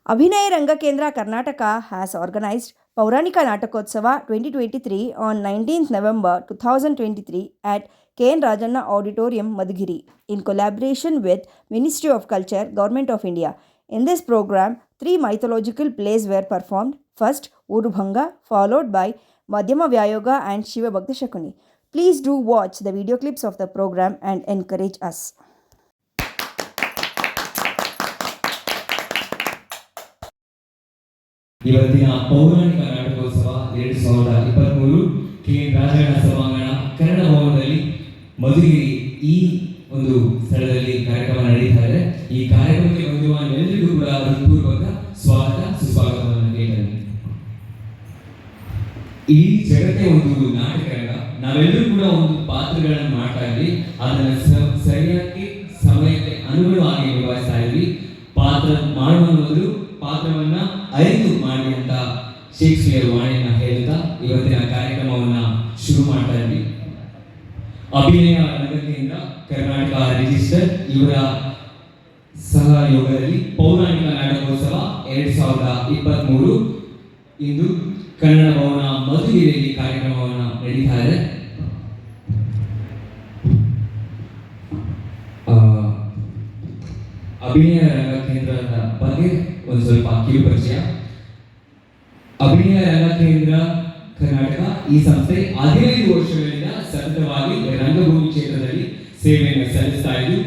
Abhinaya Rangakendra Karnataka has organized Pauranika Natakotsava 2023 on 19th November 2023 at KN Rajanna Auditorium, Madhugiri, in collaboration with Ministry of Culture, Government of India. In this program, three mythological plays were performed. First, Urubhanga, followed by Madhyama Vyayoga and Shiva Bhakti Shakuni. Please do watch the video clips of the program and encourage us. ಇವತ್ತಿನ ಪೌರಾಣಿಕ ನಾಟಕೋತ್ಸವ 2023 KN Rajanna ಸಭಾಂಗಣ ಕನ್ನಡ ಭವನದಲ್ಲಿ ಮಧುಗಿರಿ ಈ ಒಂದು ಸ್ಥಳದಲ್ಲಿ ಕಾರ್ಯಕ್ರಮ ನಡೀತಾ ಇದೆ. ಈ ಕಾರ್ಯಕ್ರಮಕ್ಕೆ ಬಂದಿರುವ ಎಲ್ಲರಿಗೂ ಕೂಡ ಹೃತ್ಪೂರ್ವಕ ಸ್ವಾಗತ ಸುಸ್ವಾಗತವನ್ನು ನೀಡುತ್ತೇನೆ. ಈ ಜಗತ್ತೇ ಒಂದು ನಾಟಕರಂಗ. ನಾವೆಲ್ಲರೂ ಕೂಡ ಒಂದು ಪಾತ್ರಗಳನ್ನು ಮಾಡ್ತಾ ಇದ್ವಿ, ಅದನ್ನ ಸರಿಯಾಗಿ ಸಮಯಕ್ಕೆ ಅನುಗುಣವಾಗಿ ನಿಭಾಯಿಸ್ತಾ ಇದ್ವಿ. ಪಾತ್ರ ಮಾಡುವ ಮೊದಲು ಪಾತ್ರವನ್ನ ಅರಿತು ಮಾಡಿ ಅಂತ ಶೇಕ್ಸ್ಪಿಯರ್ ವಾಣಿಯನ್ನ ಹೇಳ್ತಾ ಇವತ್ತಿನ ಕಾರ್ಯಕ್ರಮವನ್ನ ಶುರು ಮಾಡ್ತಾ ಇದ್ವಿ. ಅಭಿನಯ ರಂಗಕೇಂದ್ರ ಕರ್ನಾಟಕ ರಿಜಿಸ್ಟರ್ ಇವರ ಸಹಯೋಗದಲ್ಲಿ ಪೌರಾಣಿಕ ನಾಟಕೋತ್ಸವ 2023 ಇಂದು ಕನ್ನಡ ಭವನ ಮಧುಗಿರಿಯಲ್ಲಿ ಕಾರ್ಯಕ್ರಮವನ್ನ ನಡೀತಾ ಇದೆ. ಅಭಿನಯ ರಂಗಕೇಂದ್ರದ ಬಗ್ಗೆ ಒಂದು ಸ್ವಲ್ಪ ಕಿರು ಪರಿಚಯ. ಅಭಿನಯ ರಂಗಕೇಂದ್ರ ಕರ್ನಾಟಕ ಈ ಸಂಸ್ಥೆ 15 ವರ್ಷಗಳಿಂದ ಸತತವಾಗಿ ರಂಗಭೂಮಿ ಕ್ಷೇತ್ರದಲ್ಲಿ ಸೇವೆಯನ್ನು ಸಲ್ಲಿಸ್ತಾ ಇದ್ದು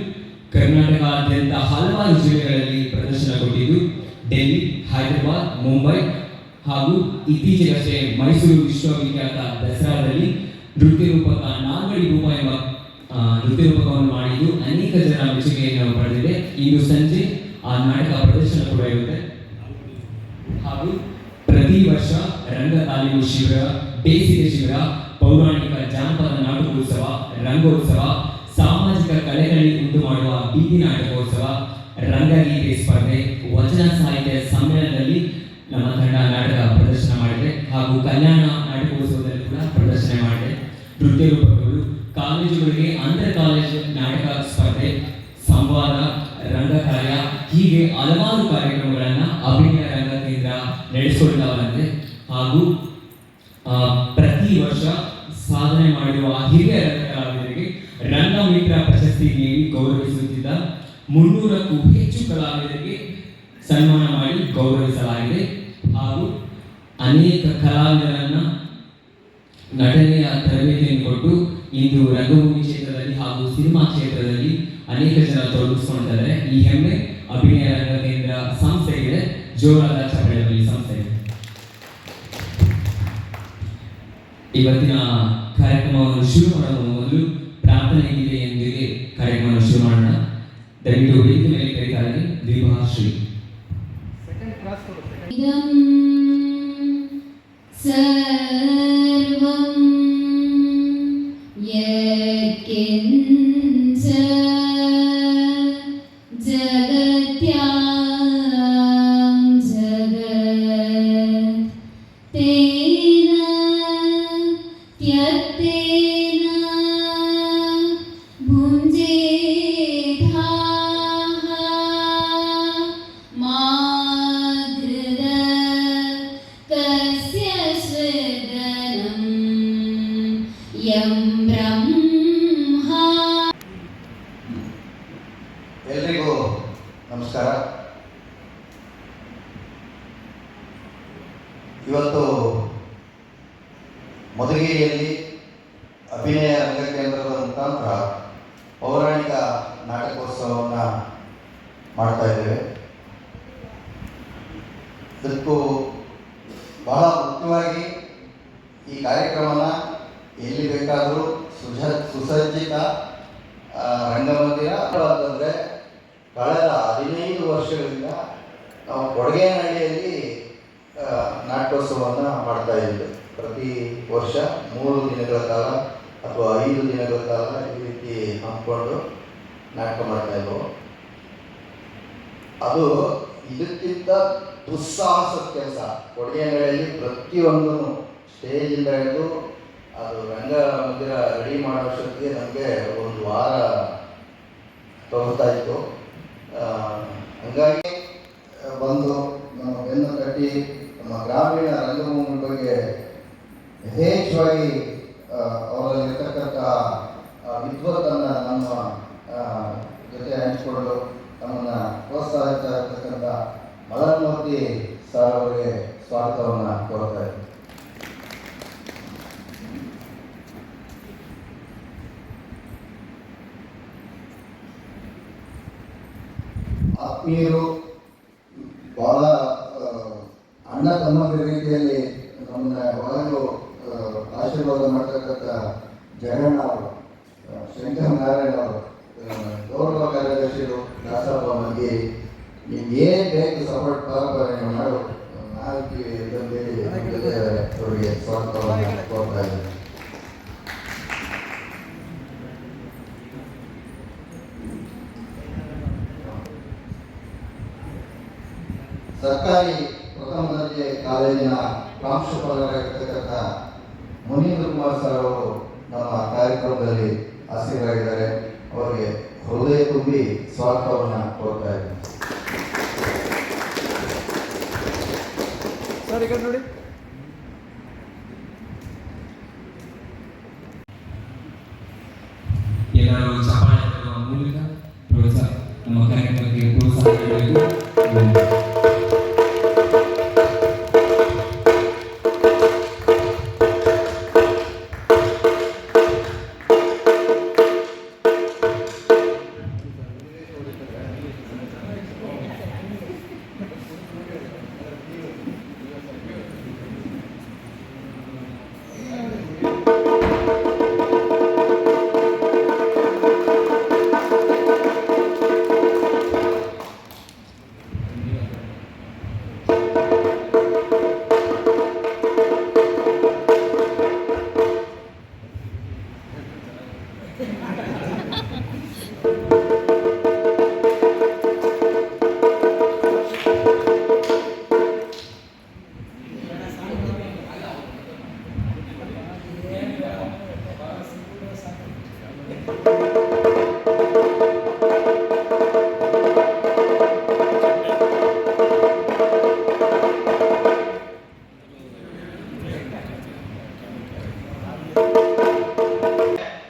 ಕರ್ನಾಟಕದಾದ್ಯಂತ ಹಲವಾರು ಜಿಲ್ಲೆಗಳಲ್ಲಿ ಪ್ರದರ್ಶನ ಕೊಟ್ಟಿದ್ದು ಡೆಲ್ಲಿ, ಹೈದರಾಬಾದ್, ಮುಂಬೈ ಹಾಗೂ ಇತ್ತೀಚೆಗಷ್ಟೇ ಮೈಸೂರು ವಿಶ್ವವಿಖ್ಯಾತ ದಸರಾದಲ್ಲಿ ನೃತ್ಯ ರೂಪಕ ನಾಲ್ಗಡಿ ರೂಪ ಎಂಬ ನೃತ್ಯ ರೂಪಕವನ್ನು ಮಾಡಿದ್ದು ಅನೇಕ ಜನ ಮೆಚ್ಚುಗೆಯನ್ನು ಪಡೆದಿದೆ. ಇಂದು ಸಂಜೆ ಆ ನಾಟಕ ಪ್ರದರ್ಶನ ಕೂಡ ಇರುತ್ತೆ. ಹಾಗೂ ಪ್ರತಿ ವರ್ಷ ರಂಗ ತಾಲೀಮು ಶಿಬಿರ, ಬೇಸಿಗೆ ಶಿಬಿರ, ಪೌರಾಣಿಕ ಜಾನಪದ ನಾಟಕೋತ್ಸವ, ರಂಗೋತ್ಸವ, ಸಾಮಾಜಿಕ ಕಲೆಗಳಲ್ಲಿ ಉಂಟು ಮಾಡುವ ಬೀದಿ ನಾಟಕೋತ್ಸವ, ರಂಗಗೀತೆ ಸ್ಪರ್ಧೆ, ವಚನ ಸಾಹಿತ್ಯ ಸಮ್ಮೇಳನದಲ್ಲಿ ನಮ್ಮ ತಂಡ ನಾಟಕ ಪ್ರದರ್ಶನ ಮಾಡಿದೆ. ಹಾಗೂ ಕಲ್ಯಾಣ ನಾಟಕೋತ್ಸವದಲ್ಲಿ ಕೂಡ ಪ್ರದರ್ಶನ ಮಾಡಿದೆ. ನೃತ್ಯ ರೂಪಕಗಳು, ಕಾಲೇಜುಗಳಿಗೆ ಅಂತರ್ ಕಾಲೇಜ್ ನಾಟಕ ಸ್ಪರ್ಧೆ, ಸಂವಾದ, ರಂಗಕಾರ್ಯ ಹೀಗೆ ಹಲವಾರು ಕಾರ್ಯಕ್ರಮಗಳನ್ನು ಅಭಿನಯ ರಂಗಕೇಂದ್ರ ನಡೆಸಿಕೊಳ್ತಾ ಬಂದಿದೆ. ಹಾಗೂ ಪ್ರತಿ ವರ್ಷ ಸಾಧನೆ ಮಾಡಿರುವ ಹಿರಿಯ ರಂಗಕಲಾವಿದರಿಗೆ ರಂಗಮಿತ್ರ ಪ್ರಶಸ್ತಿ ನೀಡಿ ಗೌರವಿಸುತ್ತಿದ್ದ 300ಕ್ಕೂ ಹೆಚ್ಚು ಕಲಾವಿದರಿಗೆ ಸನ್ಮಾನ ಮಾಡಿ ಗೌರವಿಸಲಾಗಿದೆ. ಹಾಗೂ ಅನೇಕ ಕಲಾವಿದರನ್ನ ನಟನೆಯ ತರಬೇತಿಯನ್ನು ಕೊಟ್ಟು ಇಂದು ರಂಗಭೂಮಿ ಕ್ಷೇತ್ರದಲ್ಲಿ ಹಾಗೂ ಸಿನಿಮಾ ಕ್ಷೇತ್ರದಲ್ಲಿ ಅನೇಕ ಜನ ತೊಡಗಿಸಿಕೊಂಡಿದ್ದಾರೆ. ಈ ಹೆಮ್ಮೆ ಅಭಿನಯ ರಂಗಕೇಂದ್ರ ಸಂಸ್ಥೆಗೆ. ಜೋರಾದ ಚಪ್ಪಾಳೆ ಈ ಸಂಸ್ಥೆಗೆ. ಇವತ್ತಿನ ಕಾರ್ಯಕ್ರಮವನ್ನು ಶುರು ಮಾಡುವ ಮೊದಲು ಪ್ರಾರ್ಥನೆ ಗೀತೆಯೊಂದಿಗೆ ಕಾರ್ಯಕ್ರಮವನ್ನು ಶುರು ಮಾಡೋಣ. ದಯವಿಟ್ಟು ವೇದಿಕೆ ಮೇಲೆ ಕರೀತಾರೆ ವಿಭಾಶ್ರೀ. ಎಲ್ರಿಗೂ ನಮಸ್ಕಾರ. ಇವತ್ತು ಮಧುಗಿರಿಯಲ್ಲಿ ಅಭಿನಯ ರಂಗಕೇಂದ್ರದ ಮುಖಾಂತರ ಪೌರಾಣಿಕ ನಾಟಕೋತ್ಸವವನ್ನು ಮಾಡ್ತಾ ಇದ್ದೇವೆ. ಇದಕ್ಕೂ ಬಹಳ ಮುಖ್ಯವಾಗಿ ಈ ಕಾರ್ಯಕ್ರಮನ ಎಲ್ಲಿ ಬೇಕಾದರೂ ಸುಸಜ್ಜಿತ ರಂಗಮಂದಿರ ಅಂತಂದರೆ ಕಳೆದ 15 ವರ್ಷಗಳಿಂದ ನಾವು ಕೊಡಗೇನಹಳ್ಳಿಯಲ್ಲಿ ನಾಟಕೋತ್ಸವವನ್ನು ಮಾಡ್ತಾ ಇದ್ದೀವಿ. ಪ್ರತಿ ವರ್ಷ 3 ದಿನಗಳ ಕಾಲ ಅಥವಾ 5 ದಿನಗಳ ಕಾಲ ಈ ರೀತಿ ಹಮ್ಮಿಕೊಂಡು ನಾಟಕ ಮಾಡ್ತಾ ಇದ್ದವು. ಅದು ಇದಕ್ಕಿಂತ ದುಸ್ಸಾಹಸದ ಕೆಲಸ. ಕೊಡಗೇನಹಳ್ಳಿಯಲ್ಲಿ ಪ್ರತಿಯೊಂದೂ ಸ್ಟೇಜಿಂದ ಹಿಡಿದು ಅದು ರಂಗಮಂದಿರ ರೆಡಿ ಮಾಡೋಷ್ಟೊತ್ತಿಗೆ ನಮಗೆ 1 ವಾರ ತಗೋತಾ ಇತ್ತು. ಹಂಗಾಗಿ ಬಂದು ಕಟ್ಟಿ ನಮ್ಮ ಗ್ರಾಮೀಣ ರಂಗಭೂಮಿ ಬಗ್ಗೆ ಯಥೇಚ್ಛವಾಗಿ ಅವರಲ್ಲಿರ್ತಕ್ಕಂಥ ವಿದ್ವತ್ತನ್ನು ನಮ್ಮ ಜೊತೆ ಹಂಚಿಕೊಂಡು ನಮ್ಮನ್ನು ಪ್ರೋತ್ಸಾಹಿಸ್ತಾ ಇರ್ತಕ್ಕಂಥ ಮದನ್ಮೂರ್ತಿ ಸರ್ ಅವರಿಗೆ ಸ್ವಾಗತವನ್ನು ಕೋರ್ತಾ ಇದ್ದೀನಿ. ಆತ್ಮೀಯರು ಬಹಳ ಅಣ್ಣ ತಮ್ಮಂದಿರ ರೀತಿಯಲ್ಲಿ ನಮ್ಮನ್ನ ಯಾವಾಗಲೂ ಆಶೀರ್ವಾದ ಮಾಡ್ತಕ್ಕಂಥ ಜಗಣ್ಣ ಅವರು, ಶಂಕರ್ ನಾರಾಯಣ ಅವರು, ಗೌರವ ಕಾರ್ಯದರ್ಶಿಗಳು ದಾಸಪ್ಪ ಮಧ್ಯೆ ನಿಮ್ಗೆ ಏನು ಬೇಕು ಸಪೋರ್ಟ್ ಪರಂಪರೆ ಮಾಡು ಅವರಿಗೆ ಸ್ವಾಗತವನ್ನು ಕೋರ್ತಾ ಇದ್ದೀನಿ. ಸರ್ಕಾರಿ ಪ್ರಥಮ ದರ್ಜೆ ಕಾಲೇಜಿನ ಪ್ರಾಂಶುಪಾಲರಾಗಿರ್ತಕ್ಕಂಥ ಮುನೀಂದ್ರ ಕುಮಾರ್ ಸರ್ ಅವರು ನಮ್ಮ ಕಾರ್ಯಕ್ರಮದಲ್ಲಿ ಹಾಜರಾಗಿದ್ದಾರೆ. ಅವರಿಗೆ ಹೃದಯ ತುಂಬಿ ಸ್ವಾಗತವನ್ನು ಕೋರ್ತಾ ಇದ್ದೀನಿ. ಸರ್ ಈಗ ನೋಡಿ, ಎಲ್ಲರೂ ಚಪ್ಪಾಳೆ ತರುವ ಮೂಲಕ ಪ್ರೋತ್ಸಾಹ ನಮ್ಮ ಕಾರ್ಯಕ್ರಮಕ್ಕೆ ಪ್ರೋತ್ಸಾಹ ನೀಡಬೇಕು.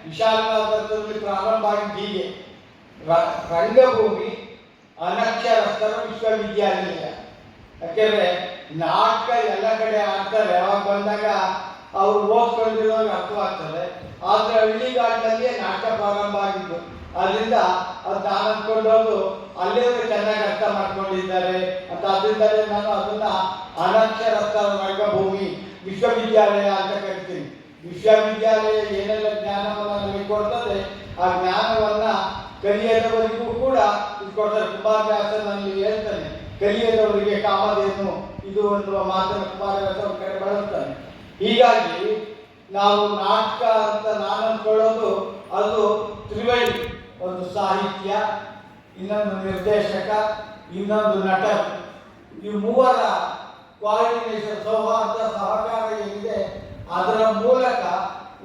ವಿಶಾಲನಗರದಲ್ಲಿ ಪ್ರಾರಂಭ ಆಗಿದ್ದು ಹೀಗೆ. ರಂಗಭೂಮಿ ಅನಕ್ಷರಸ್ಥರ ವಿಶ್ವವಿದ್ಯಾಲಯ. ಯಾಕೆಂದ್ರೆ ನಾಟಕ ಎಲ್ಲ ಕಡೆ ಆಡ್ತಾರೆ, ಅವಾಗ ಬಂದಾಗ ಅವ್ರು ಓದ್ಕೊಂಡಿರೋರು ಅರ್ಥವಾಗ್ತದೆ. ಆದರೆ ಹಳ್ಳಿಗಾಡಿನಲ್ಲಿ ನಾಟಕ ಪ್ರಾರಂಭ ಆಗಿದ್ದು, ಅದರಿಂದ ಅದು ನಾನು ಅಂದ್ಕೊಂಡವರು ಅಲ್ಲಿಯವರು ಚೆನ್ನಾಗಿ ಅರ್ಥ ಮಾಡ್ಕೊಂಡಿದ್ದಾರೆ ಅಂತ. ಅದರಿಂದಲೇ ನಾನು ಅದನ್ನ ಅನಕ್ಷರಸ್ಥರ ರಂಗಭೂಮಿ ವಿಶ್ವವಿದ್ಯಾಲಯ ಅಂತ ಕರಿತೀನಿ. ವಿಶ್ವವಿದ್ಯಾಲಯ ಏನೆಲ್ಲ ಜ್ಞಾನವನ್ನು ನಮಗೆ ಕೊಡ್ತದೆ, ಆ ಜ್ಞಾನವನ್ನ ಕಲಿಯದವರಿಗೂ ಕೂಡ ಇದು ಕೊಡ್ತಾರೆ. ಕುಮಾರವ್ಯಾಸನಲ್ಲಿ ಹೇಳ್ತಾನೆ, ಕಲಿಯದವರಿಗೆ ಕಾಮಧೇನು ಇದು ಒಂದು ಮಾತನ್ನು ಕುಮಾರವ್ಯಾಸ ಒಂದು ಕಡೆ ಬಳಸ್ತಾನೆ. ಹೀಗಾಗಿ ನಾವು ನಾಟಕ ಅಂತ ನಾನು ಅಂದ್ಕೊಳ್ಳೋದು ಅದು ತ್ರಿವಳಿ, ಒಂದು ಸಾಹಿತ್ಯ, ಇನ್ನೊಂದು ನಿರ್ದೇಶಕ, ಇನ್ನೊಂದು ನಟ. ಈ ಮೂವರ ಕೋಆರ್ಡಿನೇಷನ್, ಸೌಹಾರ್ದ, ಸಹಕಾರ ಏನಿದೆ ಅದರ ಮೂಲಕ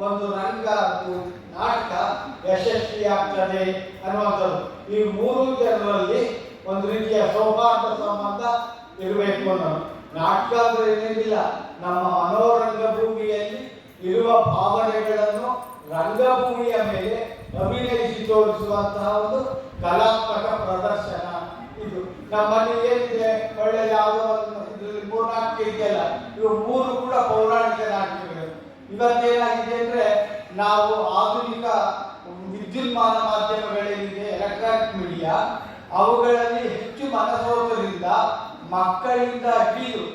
ಒಂದು ನಾಟಕ ಯಶಸ್ವಿಯಾಗ್ತದೆ ಅನ್ನುವಂಥದ್ದು. ಈ ಮೂರು ಜನರಲ್ಲಿ ಒಂದು ರೀತಿಯ ಸೌಹಾರ್ದ ಸಂಬಂಧ ಇರಬೇಕು ಅನ್ನೋದು. ನಾಟಕ ಅಂದ್ರೆ ಏನೇನಿಲ್ಲ, ನಮ್ಮ ಮನೋರಂಗಭೂಮಿಯಲ್ಲಿ ಇರುವ ಭಾವನೆಗಳನ್ನು ರಂಗಭೂಮಿಯ ಮೇಲೆ ಅಭಿನಯಿಸಿ ತೋರಿಸುವಂತಹ ಒಂದು ಕಲಾತ್ಮಕ ಪ್ರದರ್ಶನ. ಇದು ನಮ್ಮಲ್ಲಿ ಏನಿದೆ, ಒಳ್ಳೆ ಯಾವುದೋ ಇದರಲ್ಲಿ 3 ನಾಟಕ ಇದೆಯಲ್ಲ, ಇವು 3 ಕೂಡ ಪೌರಾಣಿಕ ನಾಟಕಗಳು. ಇವತ್ತೇನಾಗಿದೆ ಅಂದ್ರೆ, ನಾವು ಆಧುನಿಕ ವಿದ್ಯುನ್ಮಾನ ಮಾಧ್ಯಮಗಳೇನಿದೆ, ಎಲೆಕ್ಟ್ರಾನಿಕ್ ಮೀಡಿಯಾ, ಅವುಗಳಲ್ಲಿ ಹೆಚ್ಚು ಮನಸೋತರಿಂದ ಮಕ್ಕಳಿಂದ ಹಿಡಿದು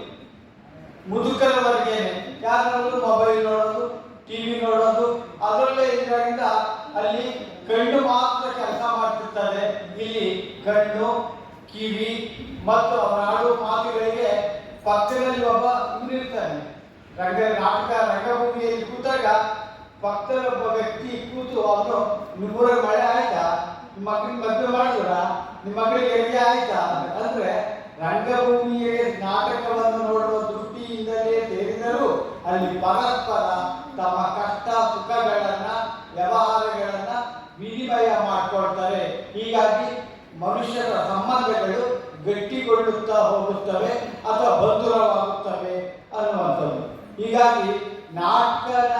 ಮುದುಕರವರೆಗೇನೆ ಯಾರು ಮೊಬೈಲ್ ನೋಡೋದು, ಟಿವಿ ನೋಡೋದು, ಅದರಲ್ಲೇ ಇದರಿಂದ ಅಲ್ಲಿ ಕಣ್ಣು ಮಾತ್ರ ಕೆಲಸ ಮಾಡ್ತಿರ್ತಾರೆ. ಇಲ್ಲಿ ಕಣ್ಣು, ಕಿವಿ ಮತ್ತು ಅವರ ಆಡುವ ಮಾತುಗಳಿಗೆ ಪಕ್ಕದಲ್ಲಿ ಒಬ್ಬ ಇರ್ತಾನೆ. ರಂಗಭೂಮಿಯಲ್ಲಿ ಕೂತಾಗ ಪಕ್ಕದಲ್ಲಿ ಒಬ್ಬ ವ್ಯಕ್ತಿ ಕೂತು ಅವನು, ನಿಮ್ಮೂರ ಮಳೆ ಆಯ್ತಾ, ನಿಮ್ಮ ಮಕ್ಕಳಿಗೆ ಮದುವೆ ಮಾಡಿದ್ರ, ನಿಮ್ಮ ಮಕ್ಕಳಿಗೆ ಹೆರಿಗೆ ಆಯ್ತಾ ಅಂದ್ರೆ, ರಂಗಭೂಮಿಯ ನಾಟಕವನ್ನು ನೋಡುವ ದೃಷ್ಟಿಯಿಂದಲೇ ಸೇರಿದರೂ ಅಲ್ಲಿ ಪರಸ್ಪರ ತಮ್ಮ ಕಷ್ಟ ಸುಖಗಳನ್ನ, ವ್ಯವಹಾರಗಳನ್ನ ವಿನಿಮಯ ಮಾಡಿಕೊಳ್ತಾರೆ. ಹೀಗಾಗಿ ಮನುಷ್ಯರ ಸಂಬಂಧಗಳು ಗಟ್ಟಿಗೊಳ್ಳುತ್ತಾ ಹೋಗುತ್ತವೆ ಅಥವಾ ಬಂಧುರ ಹೀಗಾಗಿ ನಾಟಕನ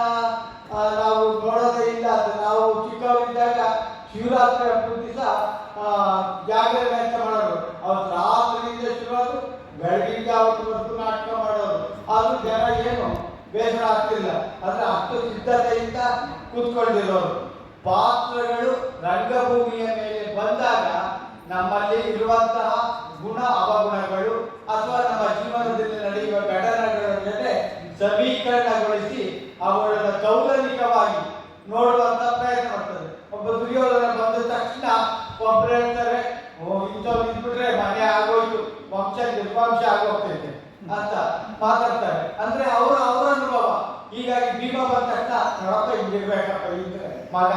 ನಾವು ನೋಡೋದೇ ಇಲ್ಲ. ಅದು ನಾವು ಚಿಕ್ಕವರಿದ್ದಾಗ ಶಿವರಾತ್ರಿ ಹಬ್ಬದ ದಿವಸ ಜಾಗರಣೆ ಅಂತ ಮಾಡೋರು. ಅವತ್ತು ರಾತ್ರಿಯಿಂದ ಶುರುವಾದ್ರು ಬೆಳಗಿಗೆ ಅವತ್ತು ನಾಟಕ ಮಾಡೋರು. ಆದರೂ ಜನ ಏನು ಬೇಸರ ಆಗ್ತಿಲ್ಲ. ಅಂದರೆ ಅಷ್ಟು ಸಿದ್ಧತೆಯಿಂದ ಕೂತ್ಕೊಂಡಿರೋರು. ಪಾತ್ರಗಳು ರಂಗಭೂಮಿಯ ಮೇಲೆ ಬಂದಾಗ ನಮ್ಮಲ್ಲಿ ಇರುವಂತಹ ಗುಣ ಅವಗುಣಗಳು ಅಥವಾ ನಮ್ಮ ಜೀವನದಲ್ಲಿ ನಡೆಯುವ ಘಟನೆಗಳ ಜೊತೆ ಸಮೀಕರಣಗೊಳಿಸಿ ಅವುಗಳನ್ನು ಕೌಲನಿಕವಾಗಿ ನೋಡುವಂತ ಪ್ರಯತ್ನ ಮಾಡ್ತದೆ. ಒಬ್ಬ ದುರ್ಯೋಧನ ಬಂದ ತಕ್ಷಣ ಒಬ್ಬರು ಹೇಳ್ತಾರೆ, ಇಂಥವ್ರು ಇದ್ಬಿಟ್ರೆ ಮನೆ ಆಗೋಯ್ತು, ವಂಶ ನಿರ್ವಂಶ ಆಗೋಗ್ತೈತೆ ಅಂತ ಮಾತಾಡ್ತಾರೆ. ಅಂದ್ರೆ ಅವರ ಅನುಭವ. ಹೀಗಾಗಿ ಭೀಮ ಬಂದ ತಕ್ಷಣ ನೋಡಪ್ಪ ಹಿಂಗಿರ್ಬೇಕಪ್ಪ ಇದ್ರೆ ಮಗ,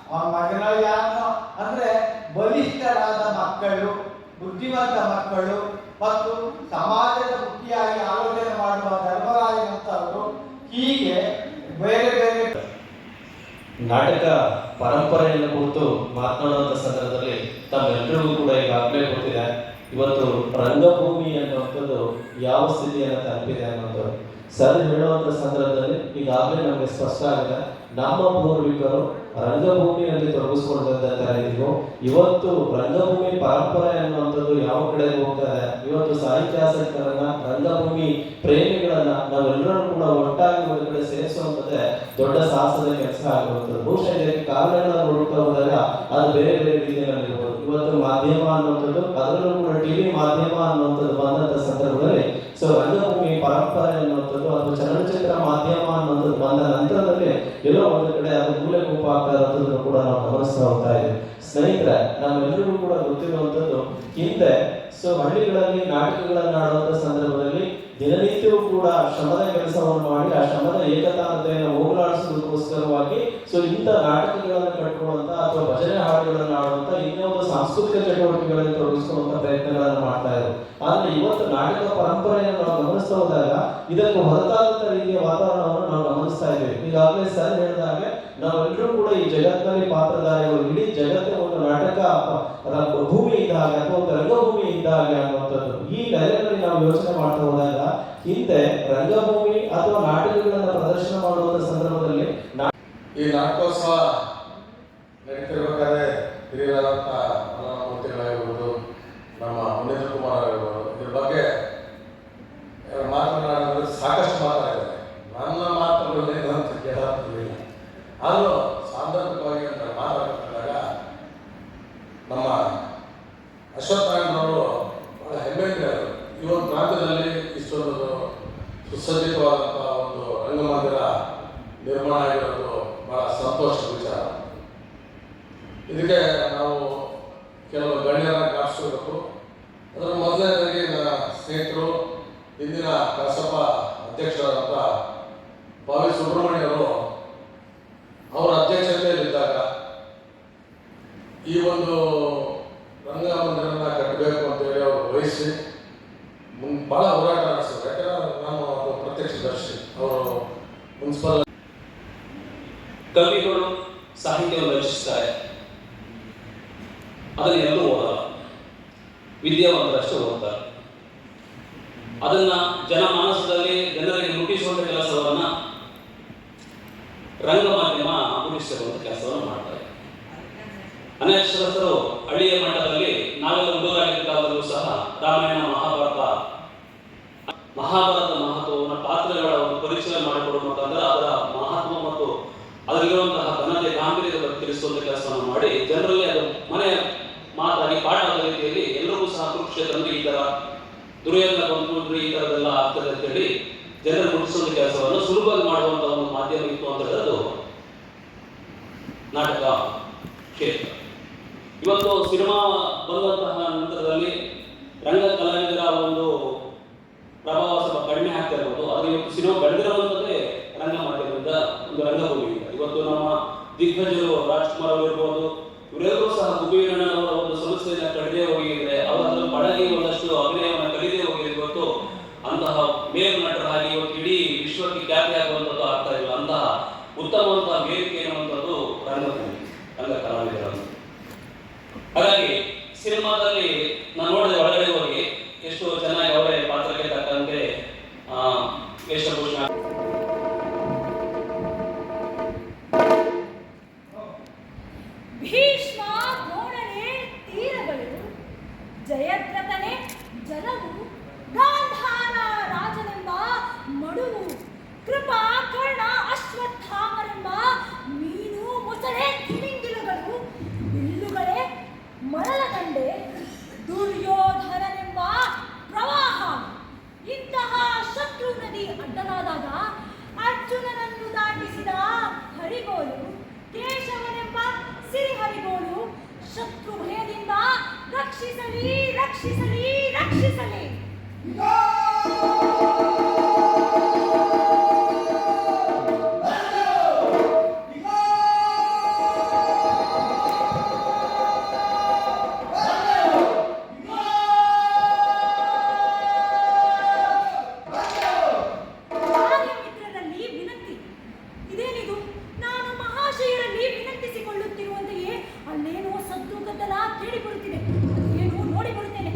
ಅವನ ಮಗನ ಯಾರನ್ನೋ ಅಂದ್ರೆ ಬಲಿಷ್ಠರಾದ ಮಕ್ಕಳು, ಬುದ್ಧಿವಂತ ಮಕ್ಕಳು ಮತ್ತು ಸಮಾಜದ ಮುಖ್ಯಾಗಿ ಆಲೋಚನೆ ಮಾಡುವ ಧರ್ಮರಾಯನಂತವರು, ಹೀಗೆ ಬೇರೆ ಬೇರೆ ನಾಟಕ ಪರಂಪರೆಯನ್ನು ಕುರಿತು ಮಾತನಾಡುವಂಥ ಸಂದರ್ಭದಲ್ಲಿ ತಮ್ಮೆಲ್ಲರಿಗೂ ಕೂಡ ಈಗಾಗಲೇ ಗೊತ್ತಿದೆ ಇವತ್ತು ರಂಗಭೂಮಿ ಅನ್ನುವಂಥದ್ದು ಯಾವ ಸ್ಥಿತಿಯನ್ನು ತಲುಪಿದೆ ಅನ್ನೋದು. ಸರ್ ಹೇಳುವಂಥ ಸಂದರ್ಭದಲ್ಲಿ ಈಗಾಗಲೇ ನಮಗೆ ಸ್ಪಷ್ಟ ಆಗಿದೆ, ನಮ್ಮ ಪೂರ್ವಿಕರು ರಂಗಭೂಮಿಯಲ್ಲಿ ತೊಡಗಿಸ್ಕೊಂಡಿದ್ದೋ ಇವತ್ತು ರಂಗಭೂಮಿ ಪರಂಪರೆ ಅನ್ನುವಂಥದ್ದು ಯಾವ ಕಡೆ ಹೋಗ್ತಾರೆ. ಇವತ್ತು ಸಾಹಿತ್ಯಾಸಕ್ತರನ್ನ, ರಂಗಭೂಮಿ ಪ್ರೇಮಿಗಳನ್ನ ನಾವೆಲ್ಲರೂ ಕೂಡ ಒಟ್ಟಾಗಿ ಒಂದು ಕಡೆ ಸೇರಿಸುವಂಥದ್ದೇ ದೊಡ್ಡ ಸಾಹಸದ ಕೆಲಸ ಆಗಿರುತ್ತದೆ. ಬಹುಶಃ ಇದಕ್ಕೆ ಕಾರಣಗಳನ್ನು ನೋಡ್ತಾ ಹೋದಾಗ ಅದು ಬೇರೆ ಬೇರೆ ರೀತಿಯಲ್ಲಿ ಇರ್ಬೋದು. ಇವತ್ತು ಮಾಧ್ಯಮ ಅನ್ನುವಂಥದ್ದು, ಅದರಲ್ಲೂ ಕೂಡ ಟಿವಿ ಮಾಧ್ಯಮ ಅನ್ನುವಂಥದ್ದು ಬಂದಂಥ ಸಂದರ್ಭದಲ್ಲಿ ಸೊ ರಂಗಭೂಮಿ ಪರಂಪರೆ ಅನ್ನುವಂಥದ್ದು ಅಥವಾ ಚಲನಚಿತ್ರ ಮಾಧ್ಯಮ ಅನ್ನುವಂಥದ್ದು ಬಂದ ನಂತರದಲ್ಲಿ ಎಲ್ಲೋ ಒಂದು ಕಡೆ ಅದು ಮೂಲೆ ಗುಂಪು ಆಗ್ತಾ ಇರೋದನ್ನು ಕೂಡ ನಾವು ಗಮನಿಸ್ತಾ ಹೋಗ್ತಾ ಇದ್ದೀವಿ. ಸ್ನೇಹಿತರೆ, ನಮ್ಮೆಲ್ಲರಿಗೂ ಕೂಡ ಗೊತ್ತಿರುವಂಥದ್ದು, ಹಿಂದೆ ಸೊ ಹಳ್ಳಿಗಳಲ್ಲಿ ನಾಟಕಗಳನ್ನು ಆಡುವಂಥ ಸಂದರ್ಭದಲ್ಲಿ ದಿನನಿತ್ಯವೂ ಕೂಡ ಶ್ರಮದ ಕೆಲಸವನ್ನು ಮಾಡಿ ಆ ಶ್ರಮದ ಏಕತಾನತೆಯನ್ನು ಹೋಗಲಾಡಿಸೋದಕ್ಕೋಸ್ಕರವಾಗಿ ಸೊ ಇಂಥ ನಾಟಕಗಳನ್ನು ಕಟ್ಕೊಳ್ಳುವಂತ ಅಥವಾ ಭಜನೆ ಹಾಡುಗಳನ್ನು ಆಡುವಂತ ಇನ್ನೊಂದು ಸಾಂಸ್ಕೃತಿಕ ಚಟುವಟಿಕೆಗಳಲ್ಲಿ ತೊಡಗಿಸುವಂತ ಪ್ರಯತ್ನಗಳನ್ನು ಮಾಡ್ತಾ ಇದ್ರು. ಆದ್ರೆ ಇವತ್ತು ನಾಟಕ ಪರಂಪರೆಯನ್ನು ನಾವು ಗಮನಿಸ್ತಾ ಹೋದಾಗ ಇದಕ್ಕೆ ಹೊರತಾದಂತ ರೀತಿಯ ವಾತಾವರಣವನ್ನು ನಾವು ಗಮನಿಸ್ತಾ ಇದ್ದೇವೆ. ಈಗಾಗಲೇ ಸರ್ ಹೇಳಿದಾಗೆ ನಾವೆಲ್ಲರೂ ಕೂಡ ಈ ಜಗತ್ತಿನಲ್ಲಿ ಪಾತ್ರಧಾರಿಗಳು, ಇಡೀ ಜಗತ್ತಿನ ಒಂದು ನಾಟಕ ಭೂಮಿ ಇದ್ದಾಗ ಅಥವಾ ಒಂದು ರಂಗಭೂಮಿ ಇದ್ದಾಗ ಅನ್ನುವಂಥದ್ದು. ಈ ನೆಲೆಯಲ್ಲಿ ನಾವು ಯೋಚನೆ ಮಾಡ್ತಾ ಹೋದಾಗ ಹಿಂದೆ ರಂಗಭೂಮಿ ಅಥವಾ ನಾಟಕಗಳನ್ನು ಪ್ರದರ್ಶನ ಮಾಡುವಂತ ಸಂದರ್ಭದಲ್ಲಿ ಈ ನಾಟಕೋತ್ಸವ ನಡೀತಿರ್ಬೇಕಾದ್ರೆ ಹಿರಿಯರಾದಂಥ ಮೂರ್ತಿಗಳಾಗಿರ್ಬೋದು, ನಮ್ಮ ಮುನೇಂದ್ರ ಕುಮಾರ್ ಆಗಿರ್ಬೋದು, ಇದ್ರ ಬಗ್ಗೆ ಮಾತನಾಡಿದ್ರೆ ಸಾಕಷ್ಟು ಮಾತಾಡಿದ್ದಾರೆ. ನನ್ನ ಮಾತುಗಳಲ್ಲಿ ಅಂತ ಕೇಳಲಿಲ್ಲ. ಆದರೂ ಸಾಂದರ್ಭಿಕವಾಗಿ ಅಂತ ಮಾತಾಡ್ತಿದ್ದಾಗ ನಮ್ಮ ಅಶ್ವತ್ಥನಾರಾಯಣವರು ಬಹಳ ಹೆಮ್ಮೆಯಿಂದ ಈ ಒಂದು ಪ್ರಾಂತ್ಯದಲ್ಲಿ ಇಷ್ಟೊಂದು ಸುಸಜ್ಜಿತವಾದಂಥ ಒಂದು ರಂಗಮಂದಿರ ನಿರ್ಮಾಣ ಆಗಿರೋದು ಬಹಳ ಸಂತೋಷದ ವಿಚಾರ. ಇದಕ್ಕೆ ನಾವು ಕೆಲವು ಗಣ್ಯರನ್ನ ಜ್ಞಾಪಿಸಬೇಕು. ಅದರ ಮೊದಲನೇದಾಗಿ ನನ್ನ ಸ್ನೇಹಿತರು, ಇಂದಿನ ಕಸಪ ಅಧ್ಯಕ್ಷರಾದಂಥ ಬಾವಿ ಸುಬ್ರಹ್ಮಣ್ಯವರು ಅವರ ಅಧ್ಯಕ್ಷತೆಯಲ್ಲಿದ್ದಾಗ ಈ ಒಂದು ರಂಗಮಂದಿರನ ಕಟ್ಟಬೇಕು ಅಂತೇಳಿ ಅವರು ವಹಿಸಿ ಭಾಳ ಹೋರಾಟ ನಡೆಸಿದ್ರು. ಯಾಕಂದ್ರೆ ನಾನು ಪ್ರತ್ಯಕ್ಷದರ್ಶಿ. ಅವರು ಮುನ್ಸಿಪಲ್ ಕವಿಗಳು ಸಾಹಿತ್ಯವನ್ನು ರಚಿಸ್ತಾರೆ, ಅದನ್ನು ಎಲ್ಲರೂ ಓದಲ್ಲ, ವಿದ್ಯಾವಂತರಷ್ಟು ಓದ್ತಾರೆ. ಅದನ್ನ ಜನಮಾನಸದಲ್ಲಿ ಜನರಿಗೆ ಮುಟ್ಟಿಸುವಂತ ಕೆಲಸವನ್ನ ರಂಗ ಮಾಧ್ಯಮ ಮುಟ್ಟಿಸುವಂತ ಕೆಲಸವನ್ನು ಮಾಡ್ತಾರೆ. ಅನಕ್ಷರಸ್ಥರು ಹಳ್ಳಿಯ ಮಟ್ಟದಲ್ಲಿ ನಾವೆಲ್ಲ ಹುಡುಗರಾಗಿದ್ದ ಕಾಲದಲ್ಲೂ ಸಹ ರಾಮಾಯಣ ಮಹಾಭಾರತ ಮಹತ್ವವನ್ನು, ಪಾತ್ರಗಳ ಒಂದು ಪರಿಚಯ ಮಾಡಿಕೊಡುವಂತಂದ್ರೆ ಅದರ ಮಹತ್ವ ಮತ್ತು ಅದರಲ್ಲಿರುವಂತಹ ಘನತೆ ಗಾಂಭೀರ್ಯದ ಬಗ್ಗೆ ತಿಳಿಸುವಂತ ಕೆಲಸವನ್ನು ಮಾಡಿ ಜನರಲ್ಲಿ ಅದು ಮನೆ ಮಾತಾಗಿ ಪಾಠ ಆದ ರೀತಿಯಲ್ಲಿ ಎಲ್ಲರಿಗೂ ಸಹ ಕುರುಕ್ಷೇತ್ರದಲ್ಲಿ ಈ ತರ ದುರ್ಯೋಧನ ಬಂದ್ಕೊಂಡ್ರೆ ಈ ತರದೆಲ್ಲ ಆಗ್ತದೆ ಅಂತೇಳಿ ಜನರು ಮುಟ್ಟಿಸುವಂತ ಕೆಲಸವನ್ನು ಸುಲಭವಾಗಿ ಮಾಡುವಂತಹ ಒಂದು ಮಾಧ್ಯಮ ಇತ್ತು ಅಂತ ಹೇಳೋದು ನಾಟಕ ಕ್ಷೇತ್ರ. ಇವತ್ತು ಸಿನಿಮಾ ಬಂದಂತಹ ನಂತರದಲ್ಲಿ ರಂಗ ಕಲಾವಿದರ ಒಂದು ಪ್ರಭಾವ ಸ್ವಲ್ಪ ಕಡಿಮೆ ಆಗ್ತಾ ಇರ್ಬೋದು. ಆದರೆ ಇವತ್ತು ಸಿನಿಮಾ ಬೆಳೆದಿರುವಂಥದ್ದೇ ರಂಗ ಮಾಧ್ಯಮದಿಂದ, ಒಂದು ರಂಗಭೂಮಿಯಿಂದ. ಇವತ್ತು ನಮ್ಮ ದಿಗ್ಗಜರು ರಾಜ್ಕುಮಾರ್ ಅವರು ಇರ್ಬೋದು, ಇವರೆಲ್ಲರೂ ಸಹ ಗುಬ್ಬಿವೀರಣ್ಣನವರ ಒಂದು ಸಂಸ್ಥೆಯನ್ನು ಕಡಿದೇ ಹೋಗಿದೆ. ಅವರನ್ನು ಪಳಗಿ ಒಂದಷ್ಟು ಅಭಿನಯವನ್ನು ಕಲಿದೇ ಹೋಗಿದೆ. ಇವತ್ತು ಅಂತಹ ಮೇರು ನಟರಾಗಿ ಇವತ್ತು ಇಡೀ ವಿಶ್ವಕ್ಕೆ ಖ್ಯಾತಿ ಆಗುವಂಥದ್ದು ಆಗ್ತಾ ಇಲ್ಲ. ಅಂತಹ ಉತ್ತಮವಂತಹ ವೇದಿಕೆ ಎನ್ನುವಂಥದ್ದು ರಂಗಭೂಮಿ, ರಂಗ ಕಲಾವಿದರನ್ನು. ಹಾಗಾಗಿ ಸಿನಿಮಾದಲ್ಲಿ ನಾನು ನೋಡಿದ ಒಳಗಡೆ ಹೋಗಿ ಎಷ್ಟು ಚೆನ್ನಾಗಿ ಕೃಪಾ ಕರ್ಣ ಅಶ್ವತ್ಥಾಮರೆಂಬ ಮೀನು ಮೊಸಳೆ ತಿಮಿಂಗಿಲಗಳು ಬಿಲ್ಲುಗಳೇ ಮರಳದಂಡೆ ದುರ್ಯೋಧನನೆಂಬ ಪ್ರವಾಹ ಇಂತಹ ಶತ್ರು ನದಿ ಅಡ್ಡಲಾದಾಗ ಅರ್ಜುನನನ್ನು ದಾಟಿಸಿದ ಹರಿಗೋಲು ಕೇಶವನೆಂಬ ಸಿರಿಹರಿಗೋಲು ಶತ್ರು ಭಯದಿಂದ ರಕ್ಷಿಸಲಿ ರಕ್ಷಿಸಲಿ ರಕ್ಷಿಸಲಿ. ಕಾರ್ಯಮಿತ್ರರಲ್ಲಿ ವಿನಂತಿ. ಇದೇನಿದು? ನಾನು ಮಹಾಶಯರಲ್ಲಿ ವಿನಂತಿಸಿಕೊಳ್ಳುತ್ತಿರುವಂತೆಯೇ ಅಲ್ಲೇನೋ ಸದ್ದು ಗದ್ದಲ ಕೇಳಿ ಬರುತ್ತಿದೆ. ಏನು ನೋಡಿ ಬರುತ್ತೇನೆ.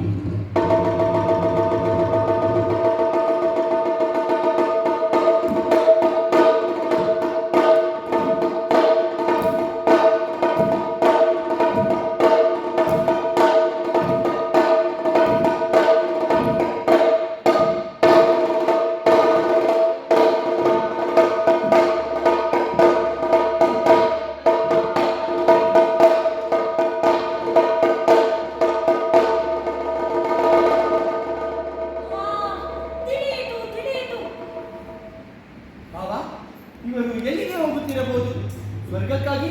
ತಿಳಿಯಿತು ತಿಳಿಯಿತು. ಬಾಬಾ, ಇವರು ಎಲ್ಲಿಗೆ ಹೋಗುತ್ತಿರಬಹುದು? ಸ್ವರ್ಗಕ್ಕಾಗಿ?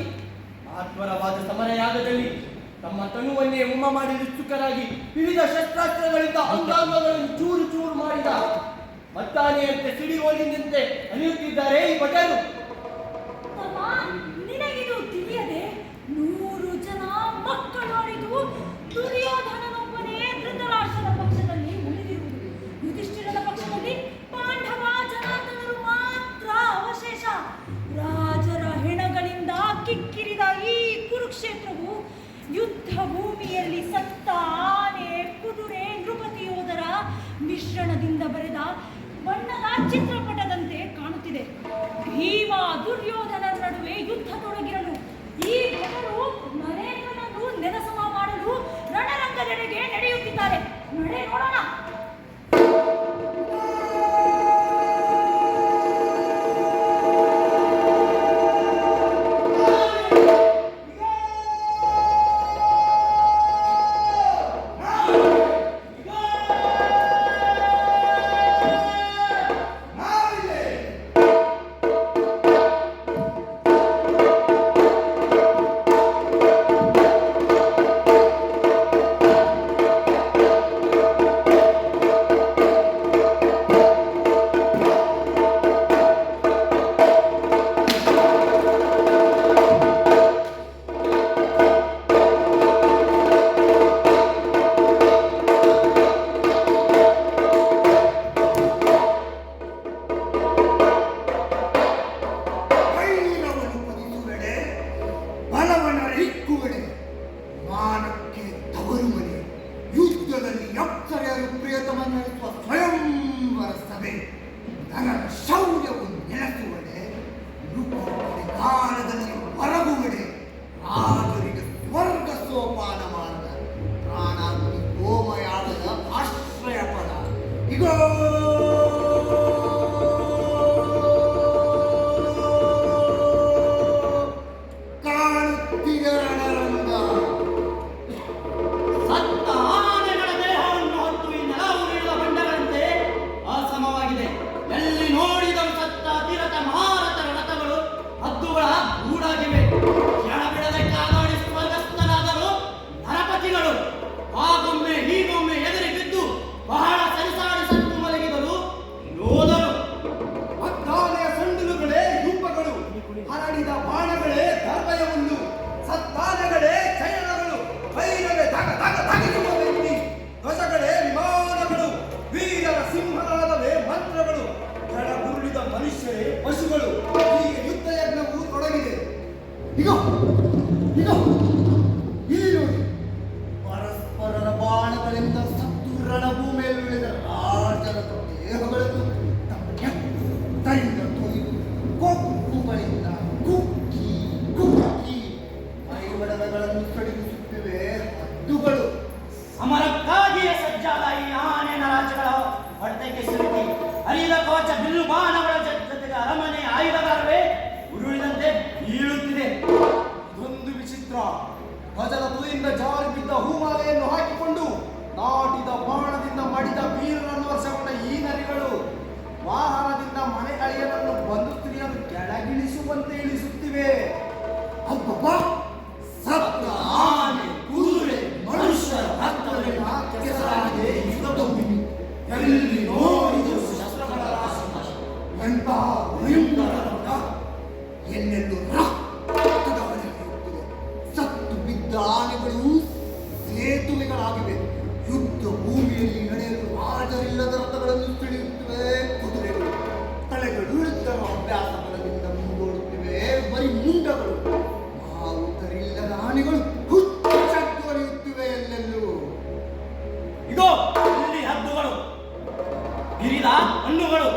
ಆತ್ಮರವಾದ ಸಮರಯಾಗದಲ್ಲಿ ತಮ್ಮ ತನುವನ್ನೇ ಉಮ್ಮ ಮಾಡಿ ಉತ್ಸುಕರಾಗಿ ವಿವಿಧ ಶಸ್ತ್ರಾಸ್ತ್ರಗಳಿಂದ ಅಂಗಾಂಗಗಳನ್ನು ಚೂರು ಚೂರು ಮಾಡಿದ ಮತ್ತಾನೆಯಂತೆ ಸಿಡಿಗೋಲಿನಂತೆ ಅಲಿಯುತ್ತಿದ್ದಾರೆ ಈ ಭಟರು. ತಮ್ಮ, ನಿನಗಿದು ತಿಳಿಯದೆ 100 ಜನ ಮಕ್ಕಳಾಡಿದು ದುರ್ಯೋಧನನೊಬ್ಬನೇ ಧೃತರಾಷ್ಟ್ರನ ಪಕ್ಷದಲ್ಲಿ ಉಳಿದಿರುವುದು. ಯುಧಿಷ್ಠಿರನ ಪಕ್ಷದಲ್ಲಿ ಪಾಂಡವ ಜನಾರ್ದನರು ಮಾತ್ರ ಅವಶೇಷ. ರಾಜರ ಹೆಣಗಳಿಂದ ಕಿಕ್ಕಿರಿದ ಈ ಕುರುಕ್ಷೇತ್ರವು ಯುದ್ಧ ಭೂಮಿಯಲ್ಲಿ ಸತ್ತ ಆನೆ, ಕುದುರೆ, ನೃಪತಿ ಯೋಧರ ಮಿಶ್ರಣದಿಂದ ಬರೆದ ಬಣ್ಣದ ಚಿತ್ರಪಟದಂತೆ ಕಾಣುತ್ತಿದೆ. ಭೀಮ ದುರ್ಯೋಧನರ ನಡುವೆ ಯುದ್ಧ ತೊಡಗಿರಲು ಈ ಭಟರು ನರೇಂದ್ರನನ್ನು ನೆನಸಮ ಮಾಡಲು ರಣರಂಗದೆಡೆಗೆ ನಡೆಯುತ್ತಿದ್ದಾರೆ. ನಡೆ ನೋಡೋಣ. ಈಗ ಈಗ ಇಲ್ಲಿ ನೋಡಿ, ಪರಸ್ಪರರ ಬಾಣಗಳಿಂದ ಸತ್ತು ರಣಭೂಮಿಯಲ್ಲಿ ಉಳಿದ ರಾಜರ ದೇಹಗಳನ್ನು ತರಿಂದ ತೊಯ್ದು ಕೊಕ್ಕುಗಳಿಂದ ಕುಕ್ಕಿ ಕುಕ್ಕಿ ಮೈಬಡಗಳನ್ನು ಕಡಿಗಿಸುತ್ತಿವೆ ಹದ್ದುಗಳು. ಸಮರಕ್ಕಾಗಿಯೇ ಸಜ್ಜಾದ ಈ ಆನೆ ನರಾಜಗಳ ಹೊಟ್ಟೆಗೆ ಸಿಲುಕಿ ಹರಿದ ಕವಚ ಬಿಲ್ಲು ಬಾಣಗಳ ಜೊತೆಗೆ ಹೂಮಾಲೆಯನ್ನು ಹಾಕಿಕೊಂಡು ನಾಟಿದ ಬಾಣದಿಂದ ಮಡಿದ ವೀರರನ್ನು ವರ್ಷಗೊಂಡ ಈ ನರಿಗಳು ವಾಹನದಿಂದ ಮನೆ ಅಳಿಯನನ್ನು ಬಂದು ಸ್ತ್ರೀಯನ್ನು ಕೆಳಗಿಳಿಸುವಂತೆ ಇಳಿಸುತ್ತಿವೆ. ಅಬ್ಬಬ್ಬ! ಸತ್ತ ಆನೆ, ಕುದುರೆ, ಮನುಷ್ಯರ ರಕ್ತಗಳಿಂದ ಕೆಸರಾಗಿದೆ ಯುದ್ಧ ಭೂಮಿ. ಎಲ್ಲಿ ನೋಡಿದರೂ ಶಸ್ತ್ರಗಳ ರಾಶಿ. ಎಂತಹ ಭಯಂಕರ ಯುದ್ಧ! ಎಲ್ಲೆಲ್ಲೂ ರಕ್ತದ ಹೊಳೆ ಹರಿಯುತ್ತಿದೆ. ಸತ್ತು ಬಿದ್ದ ಆನೆಗಳು ಸೇತುವೆಗಳಾಗಿವೆ. ಯುದ್ಧ ಭೂಮಿಯಲ್ಲಿ ನಡೆಯಲು ರಾಜರಿಲ್ಲದ ರಥಗಳನ್ನು ತಿಳಿಯುತ್ತಿವೆ. ಕುದುರೆಗಳು ತಲೆಗಳು ಯುದ್ಧದ ಅಭ್ಯಾಸ ಬಲದಿಂದ ಮುಂದೋಡುತ್ತಿವೆ. ಬರೀ ಮುಂಡಗಳು ಮಾವುತರಿಲ್ಲದ ಆನೆಗಳು ಹುಚ್ಚು ಹೊಡೆಯುತ್ತಿವೆ ಎಲ್ಲೆಲ್ಲೂ. ಇದೋ ಇಲ್ಲಿ ಹದ್ದುಗಳು, ಬಿರಿದ ಹಣ್ಣುಗಳು,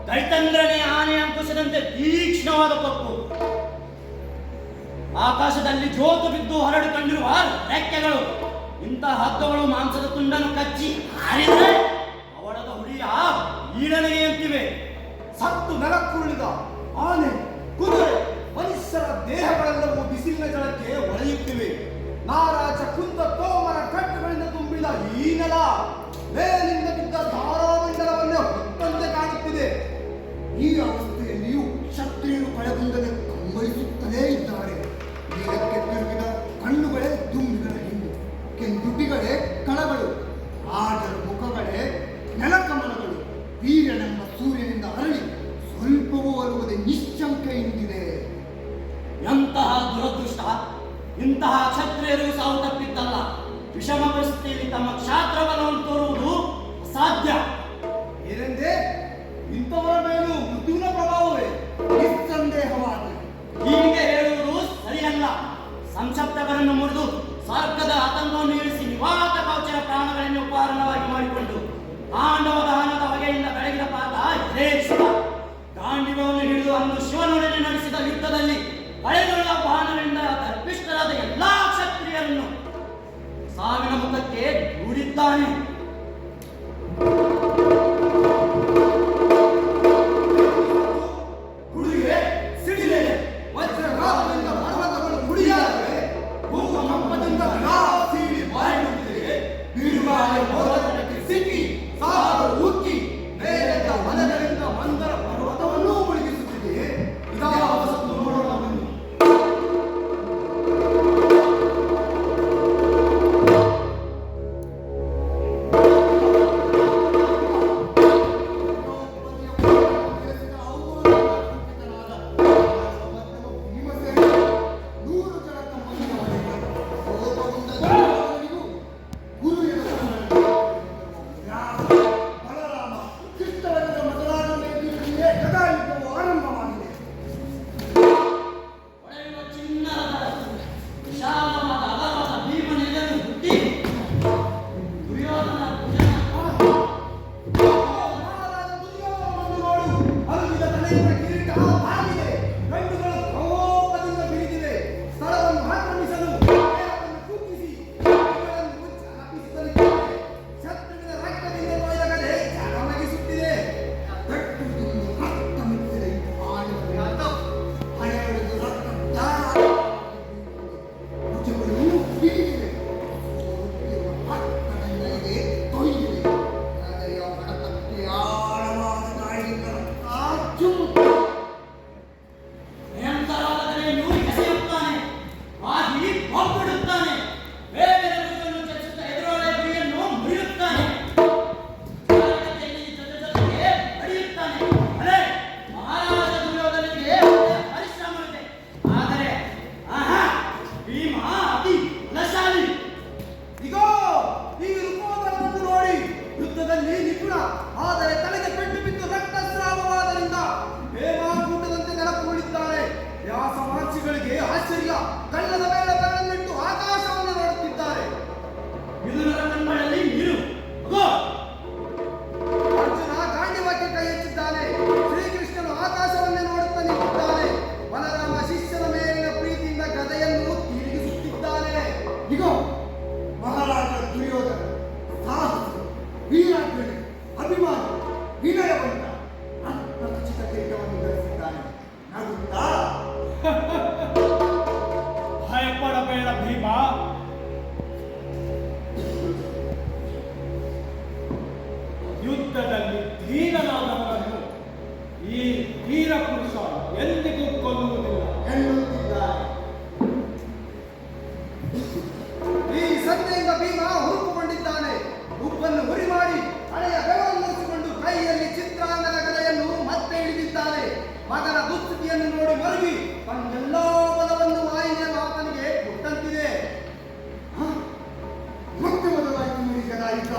ದೈತಂದ್ರನೇ ಆನೆ ಅಂಕುಶದಂತೆ ತೀಕ್ಷ್ಣವಾದ ಕಪ್ಪು, ಆಕಾಶದಲ್ಲಿ ಜೋತು ಬಿದ್ದು ಹರಡಿಕೊಂಡಿರುವ ರೆಕ್ಕೆಗಳು. ಇಂತಹ ಹದ್ದುಗಳು ಮಾಂಸದ ತುಂಡನ್ನು ಕಚ್ಚಿ ಹಾರಿದರೆ ಅವಳದ ಹುಳಿಯ ಈಡನೆಗೆ ಅಂತಿವೆ. ಸತ್ತು ನೆಲಕ್ಕುರುಳಿದ ಆನೆ, ಕುದುರೆ, ಮನುಷ್ಯರ ದೇಹಗಳೆಲ್ಲವೂ ಬಿಸಿಲಿನ ಜಳಕ್ಕೆ ಒಳೆಯುತ್ತಿವೆ. ನಾರಾಜ ಕುಂದ ತೋಮರ ಕಟ್ಟುಗಳಿಂದ ತುಂಬಿದ ಈ ನೆಲ ಮೇಲಿಂದ ಬಿದ್ದ ಧಾರಾಮಂಡಲವನ್ನೇ ಹೊತ್ತಂತೆ ಕಾಣುತ್ತಿದೆ. ಈ ಅವಸ್ಥೆಯಲ್ಲಿಯೂ ಕ್ಷತ್ರಿಯರು ಕಳೆಗುಂದನೆ ಕಂಬಳಿಸುತ್ತಲೇ ಇದ್ದಾರೆ. ನೀರಕ್ಕೆ ತಿರುಗಿದ ಕಣ್ಣುಗಳೇ ದುಂಬಿಗಳ ಹಿಂಡು, ಕೆಂದುಟಿಗಳೇ ಕಳಗಳು, ರಾಜರ ಮುಖಗಳೇ ನೆಲಕಮಲಗಳು. ವೀರ್ಯನೆಂಬ ಸೂರ್ಯನಿಂದ ಅರಳಿ ಸ್ವಲ್ಪವೂ ಅರುವುದೇ ನಿಶ್ಚಂಕೆಯಿಂದಿದೆ. ಎಂತಹ ದುರದೃಷ್ಟ! ಇಂತಹ ಕ್ಷತ್ರಿಯರು ಸಾವು ತಪ್ಪಿದ್ದಲ್ಲ. ವಿಷಮ ಪರಿಸ್ಥಿತಿಯಲ್ಲಿ ತಮ್ಮ ಕ್ಷಾತ್ರ ಬಲವನ್ನು ತೋರುವುದು ಅಸಾಧ್ಯ. ಏನೆಂದೇ? ಇಂಥವರ ಮೇಲೂ ಮೃತ್ಯುವಿನ ಪ್ರಭಾವವೇ ನಿಸ್ಸಂದೇಹವಾಗಿ. ಹೀಗೆ ಹೇಳುವುದು ಸರಿಯಲ್ಲ. ಸಂಸಪ್ತಕರನ್ನು ಮುರಿದು ಸ್ವರ್ಗದ ಆತಂಕವನ್ನು ಇಳಿಸಿ ನಿವಾತ ಕವಚರ ಪ್ರಾಣಗಳನ್ನು ಉಪಕರಣವಾಗಿ ಮಾಡಿಕೊಂಡು ತಾಂಡವ ದಹನದ ಹೊಗೆಯಿಂದ ಬೆಳಗಿದ ಪಾತ ಇದೇ ಶಿವ. ಗಾಂಡಿವವನ್ನು ಹಿಡಿದು ಅಂದು ಶಿವನೊಡನೆ ನಡೆಸಿದ ಯುದ್ಧದಲ್ಲಿ ಕಳೆದುಳ್ಳ ಬಾಣಗಳಿಂದ ತರ್ಪಿಷ್ಟರಾದ ಎಲ್ಲಾ ಕ್ಷತ್ರಿಯರನ್ನು ಸಾವಿನ ಮುಖಕ್ಕೆ ದೂಡಿದ್ದಾನೆ. ಗುಡಿಗೆ ಸಿಡಿಲೆ ವಜ್ರಘಾತದಿಂದ ಪರ್ವತಗಳು ಗುಡಿಯಾದರೆ ಭೂಕಂಪದಿಂದ ಸೀಳಿ ಬಾಯಿಡುತ್ತಿದೆ. ಬಿರುಗಾಳಿಯ ಮೋಡಕ್ಕೆ ಸಿಕ್ಕಿ ಸಾಗರ ಉಕ್ಕಿ ಮೇಲೆದ್ದ ಮನೆಗಳಿಂದ ಮಂದರ ಪರ್ವತವನ್ನೂ ಮುಳುಗಿಸುತ್ತಿದೆ. ಇದಾವಸ್ತು ನೋಡೋಣ ಬನ್ನಿ. ಹೊಳೆಯುವ ಚಿನ್ನದ ವಿಶಾಲವಾದ ಅಗಲವಾದ ಭೀಮನೆಲ್ಲರೂ ಹುಟ್ಟಿ ದುರ್ಯೋಧನ ಭಯಂಕರವಾದ ಕಡೆಯನ್ನು ಎಸೆಯುತ್ತಾನೆ. ಆಗಿ ಒಬ್ಬಿಡುತ್ತಾನೆ. ಬೇರೆ ಮೃಗವನ್ನು ಚಲಿಸುತ್ತಾ ಎದುರಾಳಿಯ ಗುರಿಯನ್ನು ಮುರಿಯುತ್ತಾನೆ. ಜೊತೆಗೆ ಬಡಿಯುತ್ತಾನೆ. ಅರೆ, ಮಹಾರಾಜ ದುರ್ಯೋಧನನಿಗೆ ಪರಿಶ್ರಮವಿದೆ. ಆದರೆ ಭೀಮ ಅತಿ ಬಲಶಾಲಿ. ಇಗೋ ಈ ರೂಪವನ್ನು ನೋಡಿ. ಯುದ್ಧದಲ್ಲಿ ನಿಪುಣ, ಆದರೆ ತಲೆಗೆ ಪೆಟ್ಟು ಬಿದ್ದು ರಕ್ತಸ್ರಾವವಾದರಿಂದ ಹೇಮಾಕೂಟದಂತೆ ನೆಲಕ್ಕುರುಳಿದ್ದಾರೆ. ವ್ಯಾಸಮಹರ್ಷಿಗಳಿಗೆ ಆಶ್ಚರ್ಯ. ಕಣ್ಣದ ಮೇಲೆ ಬೆರಳಿಟ್ಟು ಆಕಾಶವನ್ನು ನೋಡುತ್ತಿದ್ದಾರೆ. ಮಿಥುನರ ಕಣ್ಗಳಲ್ಲಿ ನೀರು. ಅಗೋ, ಅರ್ಜುನ ಗಾಂಡಿವಕ್ಕೆ ಕೈ ಹೆಚ್ಚಿದ್ದಾನೆ. ಶ್ರೀಕೃಷ್ಣನು ಆಕಾಶವನ್ನೇ ನೋಡುತ್ತಾ ನಿಂತಿದ್ದಾನೆ. ಬಲರಾಮ ಶಿಷ್ಯನ ಮೇಲಿನ ಪ್ರೀತಿಯಿಂದ ಗದೆಯನ್ನು ತಿರುಗಿಸುತ್ತಿದ್ದಾನೆ. ಇಗೋ ಮಹಾರಾಜ ದುರ್ಯೋಧನ ಸಾಹಸ, ವೀರಾಗ್ರಣಿ, ಅಭಿಮಾನಿ, ವಿನಯವಂತ, ರತ್ನಖಚಿತ ಕಿರೀಟವನ್ನು ಧರಿಸಿದ್ದಾನೆ. ನಗುತ್ತಾ ಭಯಪಡಬೇಡ ಭೀಮ. ಧೀರನಾದವರನ್ನು ಈ ವೀರ ಪುರುಷ ಎಂದಿಗೂ ಕೊಲ್ಲುವುದಿಲ್ಲ ಎನ್ನುತ್ತಿದ್ದಾರೆ. ಈ ಸಂತೆಯಿಂದ ಭೀಮ ಹುರುಪುಗೊಂಡಿದ್ದಾನೆ. ಉಪ್ಪನ್ನು ಹುರಿ ಮಾಡಿ ಹಳೆಯ ಬೆವರನ್ನಿಸಿಕೊಂಡು ಕೈಯಲ್ಲಿ ಚಿತ್ರಾಂಗದ ಗದೆಯನ್ನು ಮತ್ತೆ ಹಿಡಿದಿದ್ದಾನೆ. ಮಗನ ದುಸ್ಥಿತಿಯನ್ನು ನೋಡಿ ಮರುಗಿ ತನ್ನೆಲ್ಲಾ ಬಲವನ್ನು ವಾಯಿನ ಆತನಿಗೆ ಕೊಟ್ಟಂತಿದೆ. ಮತ್ತೆ ಬದಲಾಯಿತು ಈ ಗದಾಯುದ್ಧ.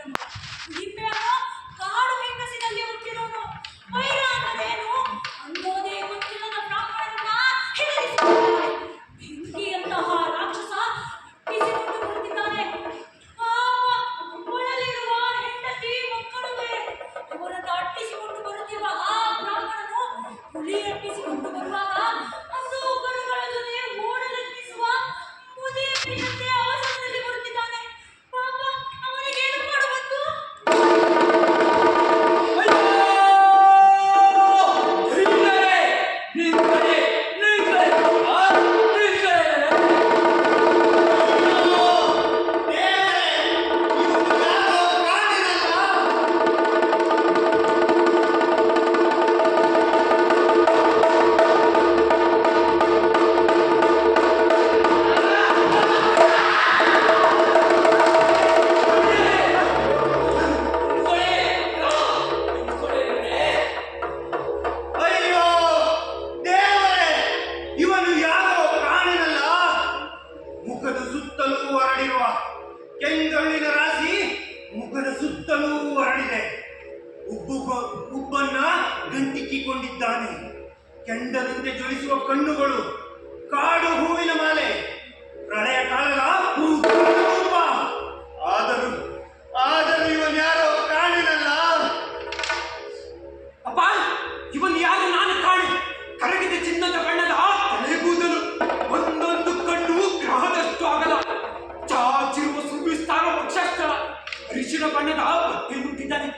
ಇವನು. ದಿವ್ಯನು ಕಾಡು ಹೆಂಗಸಿನಲ್ಲಿ ಹುಟ್ಟಿರೋನು. ವೈರ ಅನ್ನೋದೇನು ಅನ್ನೋದೇ ಗೊತ್ತಿಲ್ಲದ ಬ್ರಾಹ್ಮಣರನ್ನ ಹೆದರಿಸುತ್ತಿದ್ದಾನೆ. ಬೆಂಕಿಯಂತಹ ರಾಕ್ಷಸ ಬಿಸಿಕೊಂಡು ಬರುತ್ತಿದ್ದಾನೆ. ಒಳಲಿರುವ ಹೆಂಡತಿ ಮಕ್ಕಳು ಬೇರೆ. ಅವರನ್ನು ಅಟ್ಟಿಸಿಕೊಂಡು ಬರುತ್ತಿರುವ ಆ ಬ್ರಾಹ್ಮಣನು ಹುಲಿ ಅಟ್ಟಿಸಿಕೊಂಡು ಬರುವಾಗ ಹಸು ಕರುಗಳ ಜೊತೆ ಓಡಲೆತ್ತಿಸುವ ಮುದಿಯಂತೆ ಅವಸರದಲ್ಲಿ ಬರುತ್ತಿದ್ದಾನೆ. ಪಾಪ ಅವನಿಗೇನು ಮಾಡಬಹುದು? ಅಯ್ಯೋ ದೇವರೇ, ಇವನು ಯಾರೋ ಕಾಣನಲ್ಲ. ಮುಖದ ಸುತ್ತಲೂ ಹರಡಿರುವ ಕೆಂಗಣ್ಣಿನ ರಾಶಿ ಮುಖದ ಸುತ್ತಲೂ ಹರಡಿದೆ. ಉಬ್ಬನ್ನ ಗಂಟಿಕ್ಕಿಕೊಂಡಿದ್ದಾನೆ. ಕೆಂಡದಂತೆ ಜ್ವಲಿಸುವ ಕಣ್ಣುಗಳು, ಕಾಡು ಹೂವಿನ ಮಾಲೆ, ಪ್ರಳಯ ಕಾಲದ ರೂಪ. ಆದರೂ ಇವನು ಯಾರೋ ಕಾಣನಲ್ಲ. ಅಪ್ಪ, ಇವನ್ ಯಾರು ನಾನು ಕಾಣೆ. ಕರಗಿದ ಚಿನ್ನದ ಬಣ್ಣದ ತಲೆಗೂದಲು, ಒಂದೊಂದು ಕಣ್ಣು ಗ್ರಹದಷ್ಟು ಆಗಲ್ಲ, ಚಾಚಿರುವ ಸುವಿಸ್ತಾರ ವಕ್ಷಸ್ಥಳ, ಅರಿಶಿನ ಬಣ್ಣದ ಬಟ್ಟೆ ಮುಟ್ಟಿದ್ದಾನೆ.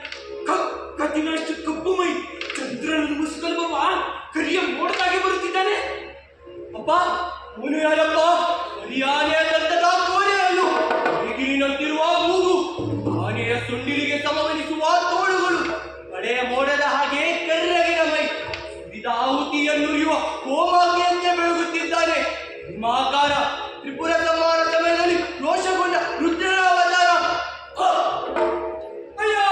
ಕತ್ತಿನಷ್ಟು ಕಪ್ಪು ಮೈ, ಚಂದ್ರನನ್ನು ಮುಸುಕಲು ಬರುವ ಕರಿಯ ಮೋಡದಾಗೆ ಬರುತ್ತಿದ್ದಾನೆ. ಅಪ್ಪ, ಅವನು ಯಾರಪ್ಪ? ಹರಿಯಾನೆಯ ದಂತದ ಕೋಣೆಯನ್ನು, ಬಿಗಿಲಿನಂತಿರುವ ಮೂಗು, ಆನೆಯ ಸೊಂಡಿಲಿಗೆ ಸಮವನಿಸುವ ತೋಳುಗಳು, ಮಳೆಯ ಮೋಡದ ಹಾಗೆ ಕರ್ರಗಿನ ಮೈ, ಆಹುತಿಯನ್ನುರಿಯುವ ಹೋಮಾಗ್ನಿಯಂತೆ ಬೆಳಗುತ್ತಿದ್ದಾನೆ. ಹಿಮಾಕಾರ ತ್ರಿಪುರ ಸಂಹಾರ ಸಮಯದಲ್ಲಿ ರೋಷಗೊಂಡ ರುದ್ರನ ಅವತಾರ. ಅಯ್ಯೋ!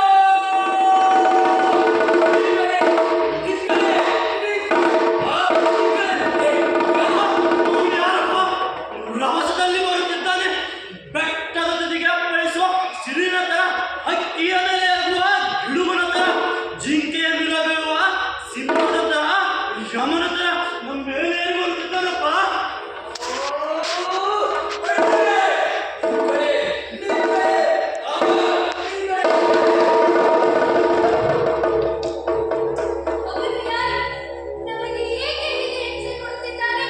ರಭಸದಲ್ಲಿ ಬರುತ್ತಿದ್ದಾನೆ. ಬೆಟ್ಟದ ತುದಿಗೆ ಅಪ್ಪಳಿಸುವ ಸಿರಿನ ತರ, ಹಕ್ಕಿಯ ಮೇಲೆ ಆಗುವ ಹಿಡುಗನ ತರ, ಜಿಂಕೆಯ ಬಿಲ ಬೀಳುವ ಸಿಂಹದ ತರ, ಯಮನ ತರ ನಮ್ಮ ಮೇಲೆ ಬರುತ್ತಿದ್ದಾನಪ್ಪ. ಅವನು ಯಾರು? ನಮಗೆ ಏಕೆ ಹೀಗೆ ಹಿಂಸೆ ಕೊಡುತ್ತಿದ್ದಾನೆ?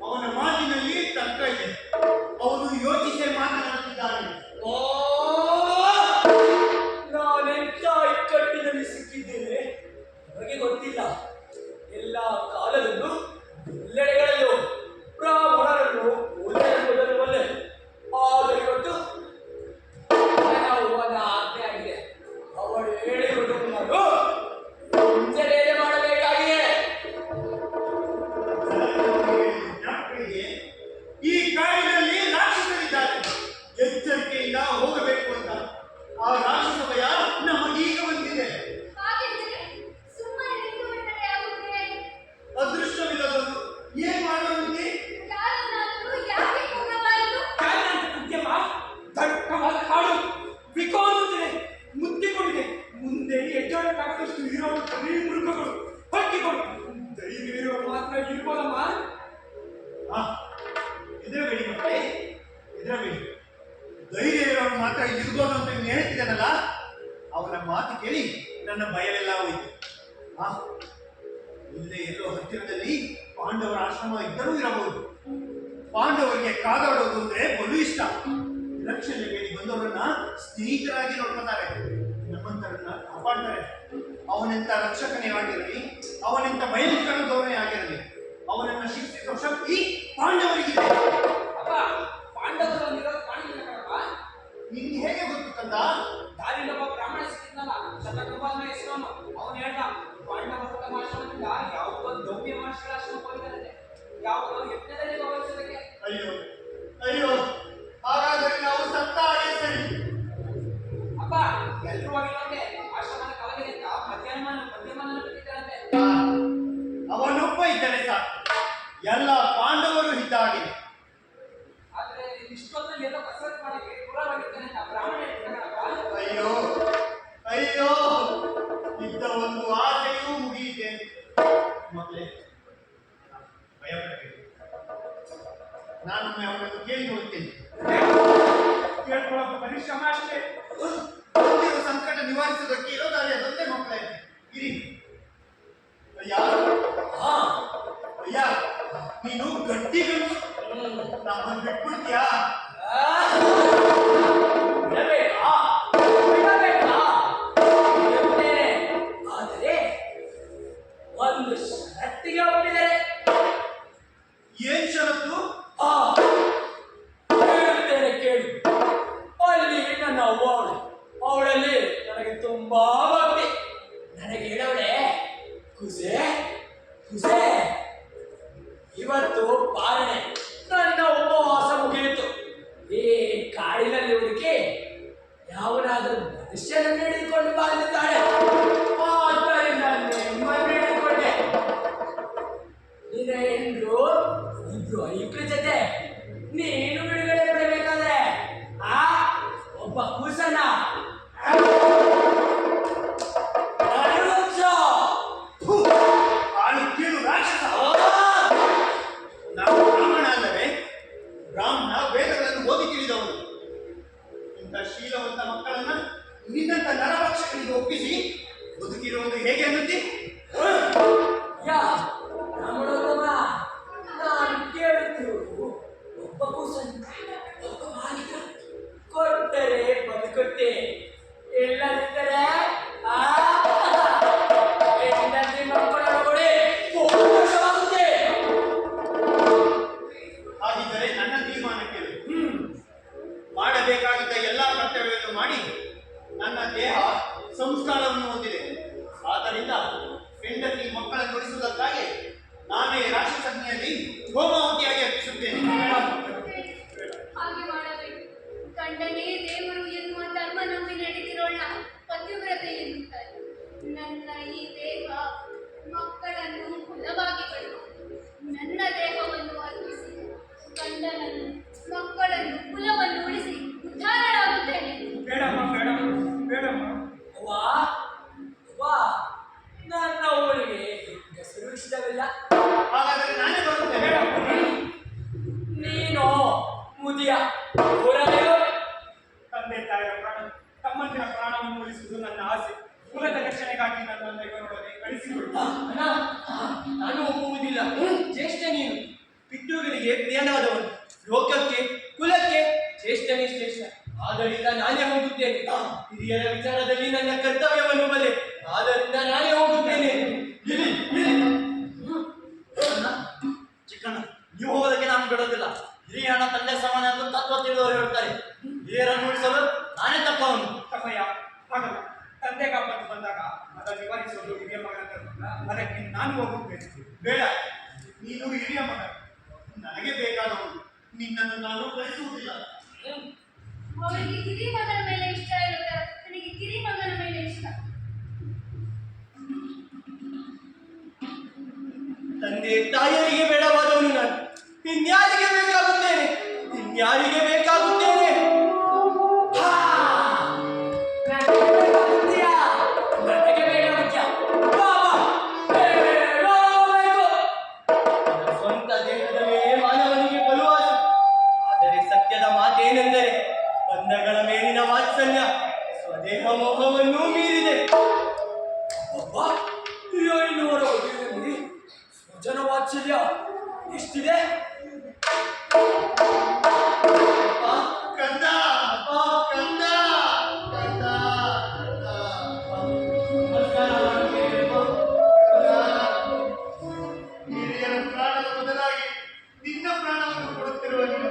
ಅವನ ಮಾತಿನಲ್ಲಿ ತರ್ಕ ಇದೆ. ಅವನು ಯೋಚಿಸಿ ಮಾತನಾಡುತ್ತಿದ್ದಾನೆ. ನಾನೆಂತ ಇಕ್ಕಟ್ಟಿನಲ್ಲಿ ಸಿಕ್ಕಿದ್ದೇನೆ ನನಗೆ ಗೊತ್ತಿಲ್ಲ. ಎಲ್ಲ ಕಾಲದಲ್ಲೂ ಎಲ್ಲೆಡೆಗಳಲ್ಲೂ ಬ್ರಾಹ್ಮಣರನ್ನು ಪೂಜೆಯನ್ನು ಬಲ್ಲೆ. ಆದರೆ ಇವತ್ತು ಆಜ್ಞೆ ಆಗಿದೆ. ಅವಳು ಹೇಳಿರುವುದು ನಾನು ಮುಂಜಾನೆ ಮಾಡಬೇಕಾಗಿದೆ. ಈ ಕಾಡಿನಲ್ಲಿ ರಾಕ್ಷಸರಿದ್ದಾರೆ, ಎಚ್ಚರಿಕೆಯಿಂದ ಹೋಗಬೇಕು ಅಂತ. ಆ ರಾಕ್ಷಸ ಭಯ ನಮಗೀಗ ಬಂದಿದೆ. ಹಾಗಿದ್ದರೆ ಸುಮ್ಮನೆ ನಿಂತುಬಿಟ್ಟರೆ ಆಗುತ್ತದೆ. ಅದೃಷ್ಟವಿಲ್ಲದವರು ಏನ್ ಮಾಡೋದಂತೆ? ಯಾರನ್ನಾದರೂ ಯಾಕೆ ಹೋಗಬಾರದು? ದಟ್ಟವಾದ ಕಾಡು ವಿಕೋನುತ್ತದೆ, ಮುತ್ತಿಕೊಂಡಿದೆ. ಮುಂದೆ ಎಜ್ಜಾಡಕ್ಕಾಗದಷ್ಟು ಇರೋ ಕರಿ ಮೃಗಗಳು, ಹಕ್ಕಿಗಳು, ಧೈರ್ಯವಿರುವ ಮಾತ್ರ ಇರ್ಬೋದಮ್ಮ. ಹೆದರಬೇಡಿ ಮಕ್ಕಳೇ, ಹೆದರಬೇಡಿ. ಧೈರ್ಯ ಇರೋರು ಮಾತ್ರ ಇರ್ಬೋದು ಅಂತ ನೀನು ಹೇಳ್ತಿದ್ದಾನಲ್ಲ, ಅವನ ಮಾತು ಕೇಳಿ ನನ್ನ ಭಯವೆಲ್ಲ ಹೋಯಿತು. ಇಲ್ಲೇ ಎಲ್ಲೋ ಹತ್ತಿರದಲ್ಲಿ ಪಾಂಡವರ ಆಶ್ರಮ ಇದ್ದರೂ ಇರಬಹುದು. ಪಾಂಡವರಿಗೆ ಕಾದಾಡೋದು ಅಂದ್ರೆ ಬಲು ಇಷ್ಟ. ರಕ್ಷಣೆ ಬೇಡಿ ಬಂದವರನ್ನ ಸ್ನೇಹಿತರಾಗಿ ನೋಡ್ಕೊತಾರೆ, ನಮ್ಮಂತರನ್ನ ಕಾಪಾಡ್ತಾರೆ. ಅವನೆಂತ ರಕ್ಷಕನೇ ಆಗಿರಲಿ, ಅವನೆಂತ ಭಯಂಕರದವನೇ ಆಗಿರಲಿ, ಅವನನ್ನ ಶಿಕ್ಷಿಸುವ ಶಕ್ತಿ ಪಾಂಡವರಿಗಿದೆ. ಅಪ್ಪ, ಪಾಂಡವರು ಅಲ್ಲಿರೋದು ಕಾಣಿಲ್ಲ ಕಣಪ್ಪ. ನಿನ್ಗೆ ಹೇಗೆ ಗೊತ್ತು ಕಂದ? ದಾರಿಲಿ ಒಬ್ಬ ಬ್ರಾಹ್ಮಣ ಸಿಕ್ಕಿದ್ನಲ್ಲ, ಶತಕೃಪಾಲ್ನ ಹೆಸರವನು. ಅವನು ಹೇಳ್ದ, ಪಾಂಡವರ ಆಶ್ರಮದಿಂದ ಯಾವುದೋ ದೌಮ್ಯ ಮಹರ್ಷಿಗಳ ಆಶ್ರಮಕ್ಕೆ ಹೋಗಿದ್ದಾರಂತೆ, ಯಾವುದೋ ಯಜ್ಞದಲ್ಲಿ ಭಾಗವಹಿಸೋದಕ್ಕೆ. ಅಯ್ಯೋ ಅಯ್ಯೋ, ಹಾಗಾದರೆ ನಾವು ಸತ್ತ ಹಾಗೆ ಸರಿ. ಅಪ್ಪ, ಎಲ್ರೂ ಹೋಗಿರೋಂಗೆ ಆಶ್ರಮದ ಕವಲಿಗೆ ಅಂತ ಮಧ್ಯಮನ ಬಿಟ್ಟಿದ್ದಾರಂತೆ. ಅವನೊಬ್ಬ ಇದ್ದರೆ ಸಾಕು, ಎಲ್ಲ ಪಾಂಡವರು ಇದ್ದಾಗಿದೆ. ಆದ್ರೆ ಇಷ್ಟೊಂದು ಎಲ್ಲ ಕಸರತ್ತು ಮಾಡಕ್ಕೆ ದೂರವಾಗಿರ್ತಾನೆ ಅಂತ ಬ್ರಾಹ್ಮಣ ಹೇಳ್ತಾನಪ್ಪ. ಅಯ್ಯೋ ಅಯ್ಯೋ, ಇದ್ದ ಒಂದು ಆಸೆಯೂ ಮುಗಿಯಿತೆ. ಮಕ್ಕಳೇ, ಭಯಪಡಬೇಕು. ನಾನೊಮ್ಮೆ ಅವನನ್ನು ಕೇಳಿ ನೋಡ್ತೇನೆ. ಕೇಳ್ಕೊಳ್ಳೋದು ಪರಿಶ್ರಮ ಅಷ್ಟೇ. ಬಂದಿರುವ ಸಂಕಟ ನಿವಾರಿಸುವುದಕ್ಕೆ ಇರೋದಾರೆ ಅದೊಂದೇ ಮಕ್ಕಳೇ. ಇರಿ. ಅಯ್ಯ ಅಯ್ಯ, ನೀನು ಗಟ್ಟಿ ಗಂಡು, ನಮ್ಮನ್ನು ಬಿಟ್ಬಿಡ್ತೀಯಾ? ಆದರೆ ಒಂದು ಷರತ್ತಿಗೆ ಒಪ್ಪಿದರೆ. ಏನ್ ಷರತ್ತು? ಹೇಳುತ್ತೇನೆ ಕೇಳಿ. ಅಲ್ಲಿ ನನ್ನ ಅವ್ವ ಅವಳಲ್ಲಿ ನನಗೆ ತುಂಬಾ ಭಕ್ತಿ. ನನಗೆ ಹೇಳವಳೆ, ಕುಸೆ ಕುಸೆ, ಇವತ್ತು ಪಾರಣೆ, ನನ್ನ ಉಪವಾಸ ಮುಗಿಯಿತು. ಈ ಕಾಡಿನಲ್ಲಿ ಹುಡುಕಿ ಯಾವನಾದರೂ ಮನುಷ್ಯನನ್ನು ಹಿಡಿದುಕೊಂಡು ಬಾಳಿದ್ದಾಳೆ. ಆದ್ದರಿಂದ ನಿಮ್ಮನ್ನು ಹಿಡಿದುಕೊಂಡೆ. ನಿನ್ನ ಹೆಂಡ್ರು ಇಬ್ರು ಐಕ್ಳ ಜೊತೆ ನೀನು ಬಿಡುಗಡೆ ಪಡಬೇಕಾದ್ರೆ ಒಬ್ಬ ಕೂಸನ್ನ ಕೀಳು ರಾಕ್ಷಸ. ನಾವು ಬ್ರಾಹ್ಮಣ ಅಲ್ಲವೇ? ಬ್ರಾಹ್ಮಣ ವೇದಗಳನ್ನು ಓದಿ ತಿಳಿದವನು. ಇಂಥ ಶೀಲವಂತ ಮಕ್ಕಳನ್ನ ನಿನ್ನಂತ ನರಭಕ್ಷಕನಿಗೆ ಒಪ್ಪಿಸಿ ಬದುಕಿರುವುದು ಹೇಗೆ ಅನ್ನುತ್ತಿ? ನಾನು ಕೇಳುತ್ತಿರುವುದು ಒಬ್ಬ ಕೂಸನ್ನು ಒಬ್ಬ ಮಾಲೀಕ ಕೊಟ್ಟರೆ ಬದುಕುತ್ತೆ, ಇಲ್ಲದಿದ್ದರೆ ಹೆಂಡತಿ ಮಕ್ಕಳೊಳಗಡೆ ಮೋಸವಾಗುತ್ತೆ. ಹಾಗಿದ್ದರೆ ನನ್ನ ತೀರ್ಮಾನ ಕೇಳು. ಮಾಡಬೇಕಾಗಿದ್ದ ಎಲ್ಲಾ ಕರ್ತವ್ಯವನ್ನು ಮಾಡಿ ನನ್ನ ದೇಹ ಸಂಸ್ಕಾರವನ್ನು ಹೊಂದಿದೆ. ಆದ್ದರಿಂದ ಹೆಂಡತಿ ಮಕ್ಕಳನ್ನು ಉಳಿಸುವುದಕ್ಕಾಗಿ ನಾನೇ ರಾಕ್ಷಸಜ್ಞೆಯಲ್ಲಿ ಹೋಮಾವತಿಯಾಗಿ ಅರ್ಪಿಸುತ್ತೇನೆ. ಹಾಗೆ ಮಾಡಬೇಕು. ಗಂಡನೇ ದೇವರು ಎನ್ನುವ ಧರ್ಮ ನಂಬಿ ನಡೆದಿರೋಣ ಪತಿವ್ರತೆ ಎನ್ನುತ್ತಾರೆ. ನನ್ನ ಈ ದೇಹ ಮಕ್ಕಳನ್ನು ಕುಲವಾಗಿ ಪಡೆದು ನನ್ನ ದೇಹವನ್ನು ಅರ್ಪಿಸಿ ಗಂಡನನ್ನು ಮಕ್ಕಳನ್ನು ಕುಲವನ್ನು ಉಳಿಸಿ ಉದ್ಧಾರನಾಗುತ್ತೇನೆ. ಬೇಡಮ್ಮ ಬೇಡಮ್ಮ ಬೇಡಮ್ಮ. ನನ್ನ ಊರಿಗೆ ಹೆಸರು ಇಷ್ಟವಿಲ್ಲ. ಹಾಗಾದರೆ ನಾನೇ ಬರುತ್ತೇನೆ. ನೀನು ಮುದಿಯ ಊರಲ್ಲೇ ತಂದೆ ತಾಯಿಯ ಪ್ರಾಣ, ತಮ್ಮಂದಿರ ಪ್ರಾಣವನ್ನು ಉಳಿಸುವುದು ನನ್ನ ಆಸೆ. ಕುಲದ ರಕ್ಷಣೆಗಾಗಿ ನನ್ನನ್ನು ಇವರೊಳಗೆ ಕಳಿಸಿಕೊಡು. ನಾನು ಒಪ್ಪುವುದಿಲ್ಲ. ಜ್ಯೇಷ್ಠ ನೀನು, ಪಿತೃಗಳಿಗೆ ಪ್ರಿಯನಾದವನು, ಲೋಕಕ್ಕೆ ಕುಲಕ್ಕೆ ಜ್ಯೇಷ್ಠನೇ ಶ್ರೇಷ್ಠ. ಆದ್ದರಿಂದ ನಾನೇ ಹೋಗುತ್ತೇನೆ. ಹಿರಿಯರ ವಿಚಾರದಲ್ಲಿ ನನ್ನ ಕರ್ತವ್ಯವನ್ನು ಬಲ್ಲೆ, ಆದ್ದರಿಂದ ನಾನೇ ಹೋಗುತ್ತೇನೆ. ಚಿಕ್ಕಣ್ಣ, ನೀವು ಹೋಗೋದಕ್ಕೆ ನಾನು ಬಿಡೋದಿಲ್ಲ. ಹಿರಿಯಣ್ಣ ತಂದೆ ಸಮಾನ ಎಂದು ತತ್ವ ತಿಳಿದವರು ಹೇಳ್ತಾರೆ. ಹಿರಿಯರನ್ನು ಉಳಿಸಲು ನಾನೇ ತಪ್ಪವನು. ತಪ್ಪಯ್ಯ, ಹಾಗಲ್ಲ. ತಂದೆ ಕಾಪಾಡಿ ಬಂದಾಗ ಅದನ್ನು ನಿವಾರಿಸುವುದು ಹಿರಿಯ ಮಗನ ಕರ್ತವ್ಯ. ಅದಕ್ಕೆ ನಾನು ಹೋಗುತ್ತೇನೆ. ಬೇಡ, ನೀನು ಹಿರಿಯ ಮಗ, ನನಗೆ ಬೇಕಾದವನು. ನಿನ್ನನ್ನು ನಾನು ಕಳಿಸುವುದಿಲ್ಲ. ಅವರಿಗೆ ಕಿರಿ ಮಗನ ಮೇಲೆ ಇಷ್ಟ ಇರುತ್ತೆ, ನನಗೆ ಕಿರಿ ಮಗನ ಮೇಲೆ ಇಷ್ಟ. ತಂದೆ ತಾಯಿಯರಿಗೆ ಬೇಡವಾದವನು ನಾನು ಇನ್ಯಾರಿಗೆ ಬೇಕಾಗುತ್ತೇನೆ, ಇನ್ಯಾರಿಗೆ ಬೇಕಾಗುತ್ತೇನೆ. ನನಗೆ ಬೇಕಾಗುತ್ತೀಯ ಬಾಬಾ, ಬೇಡಬೇಕು. ಸ್ವಂತ ದೇಹದಲ್ಲೇ ಮಾನವನಿಗೆ ಬಲುವಾಸ. ಆದರೆ ಸತ್ಯದ ಮಾತೇನೆಂದರೆ ಬಂಧಗಳ ಮೇಲಿನ ವಾತ್ಸಲ್ಯ ಸ್ವದೇಹ ಮೋಹವನ್ನೂ ಮೀರಿದೆ. ಒಬ್ಬ ಹೀರೋಯಿನ್ನವರ ಮದುವೆಯಲ್ಲಿ ಸ್ವಜನ ವಾತ್ಸಲ್ಯ ಎಷ್ಟಿದೆ? ಕಂದ ಕೊಡುವ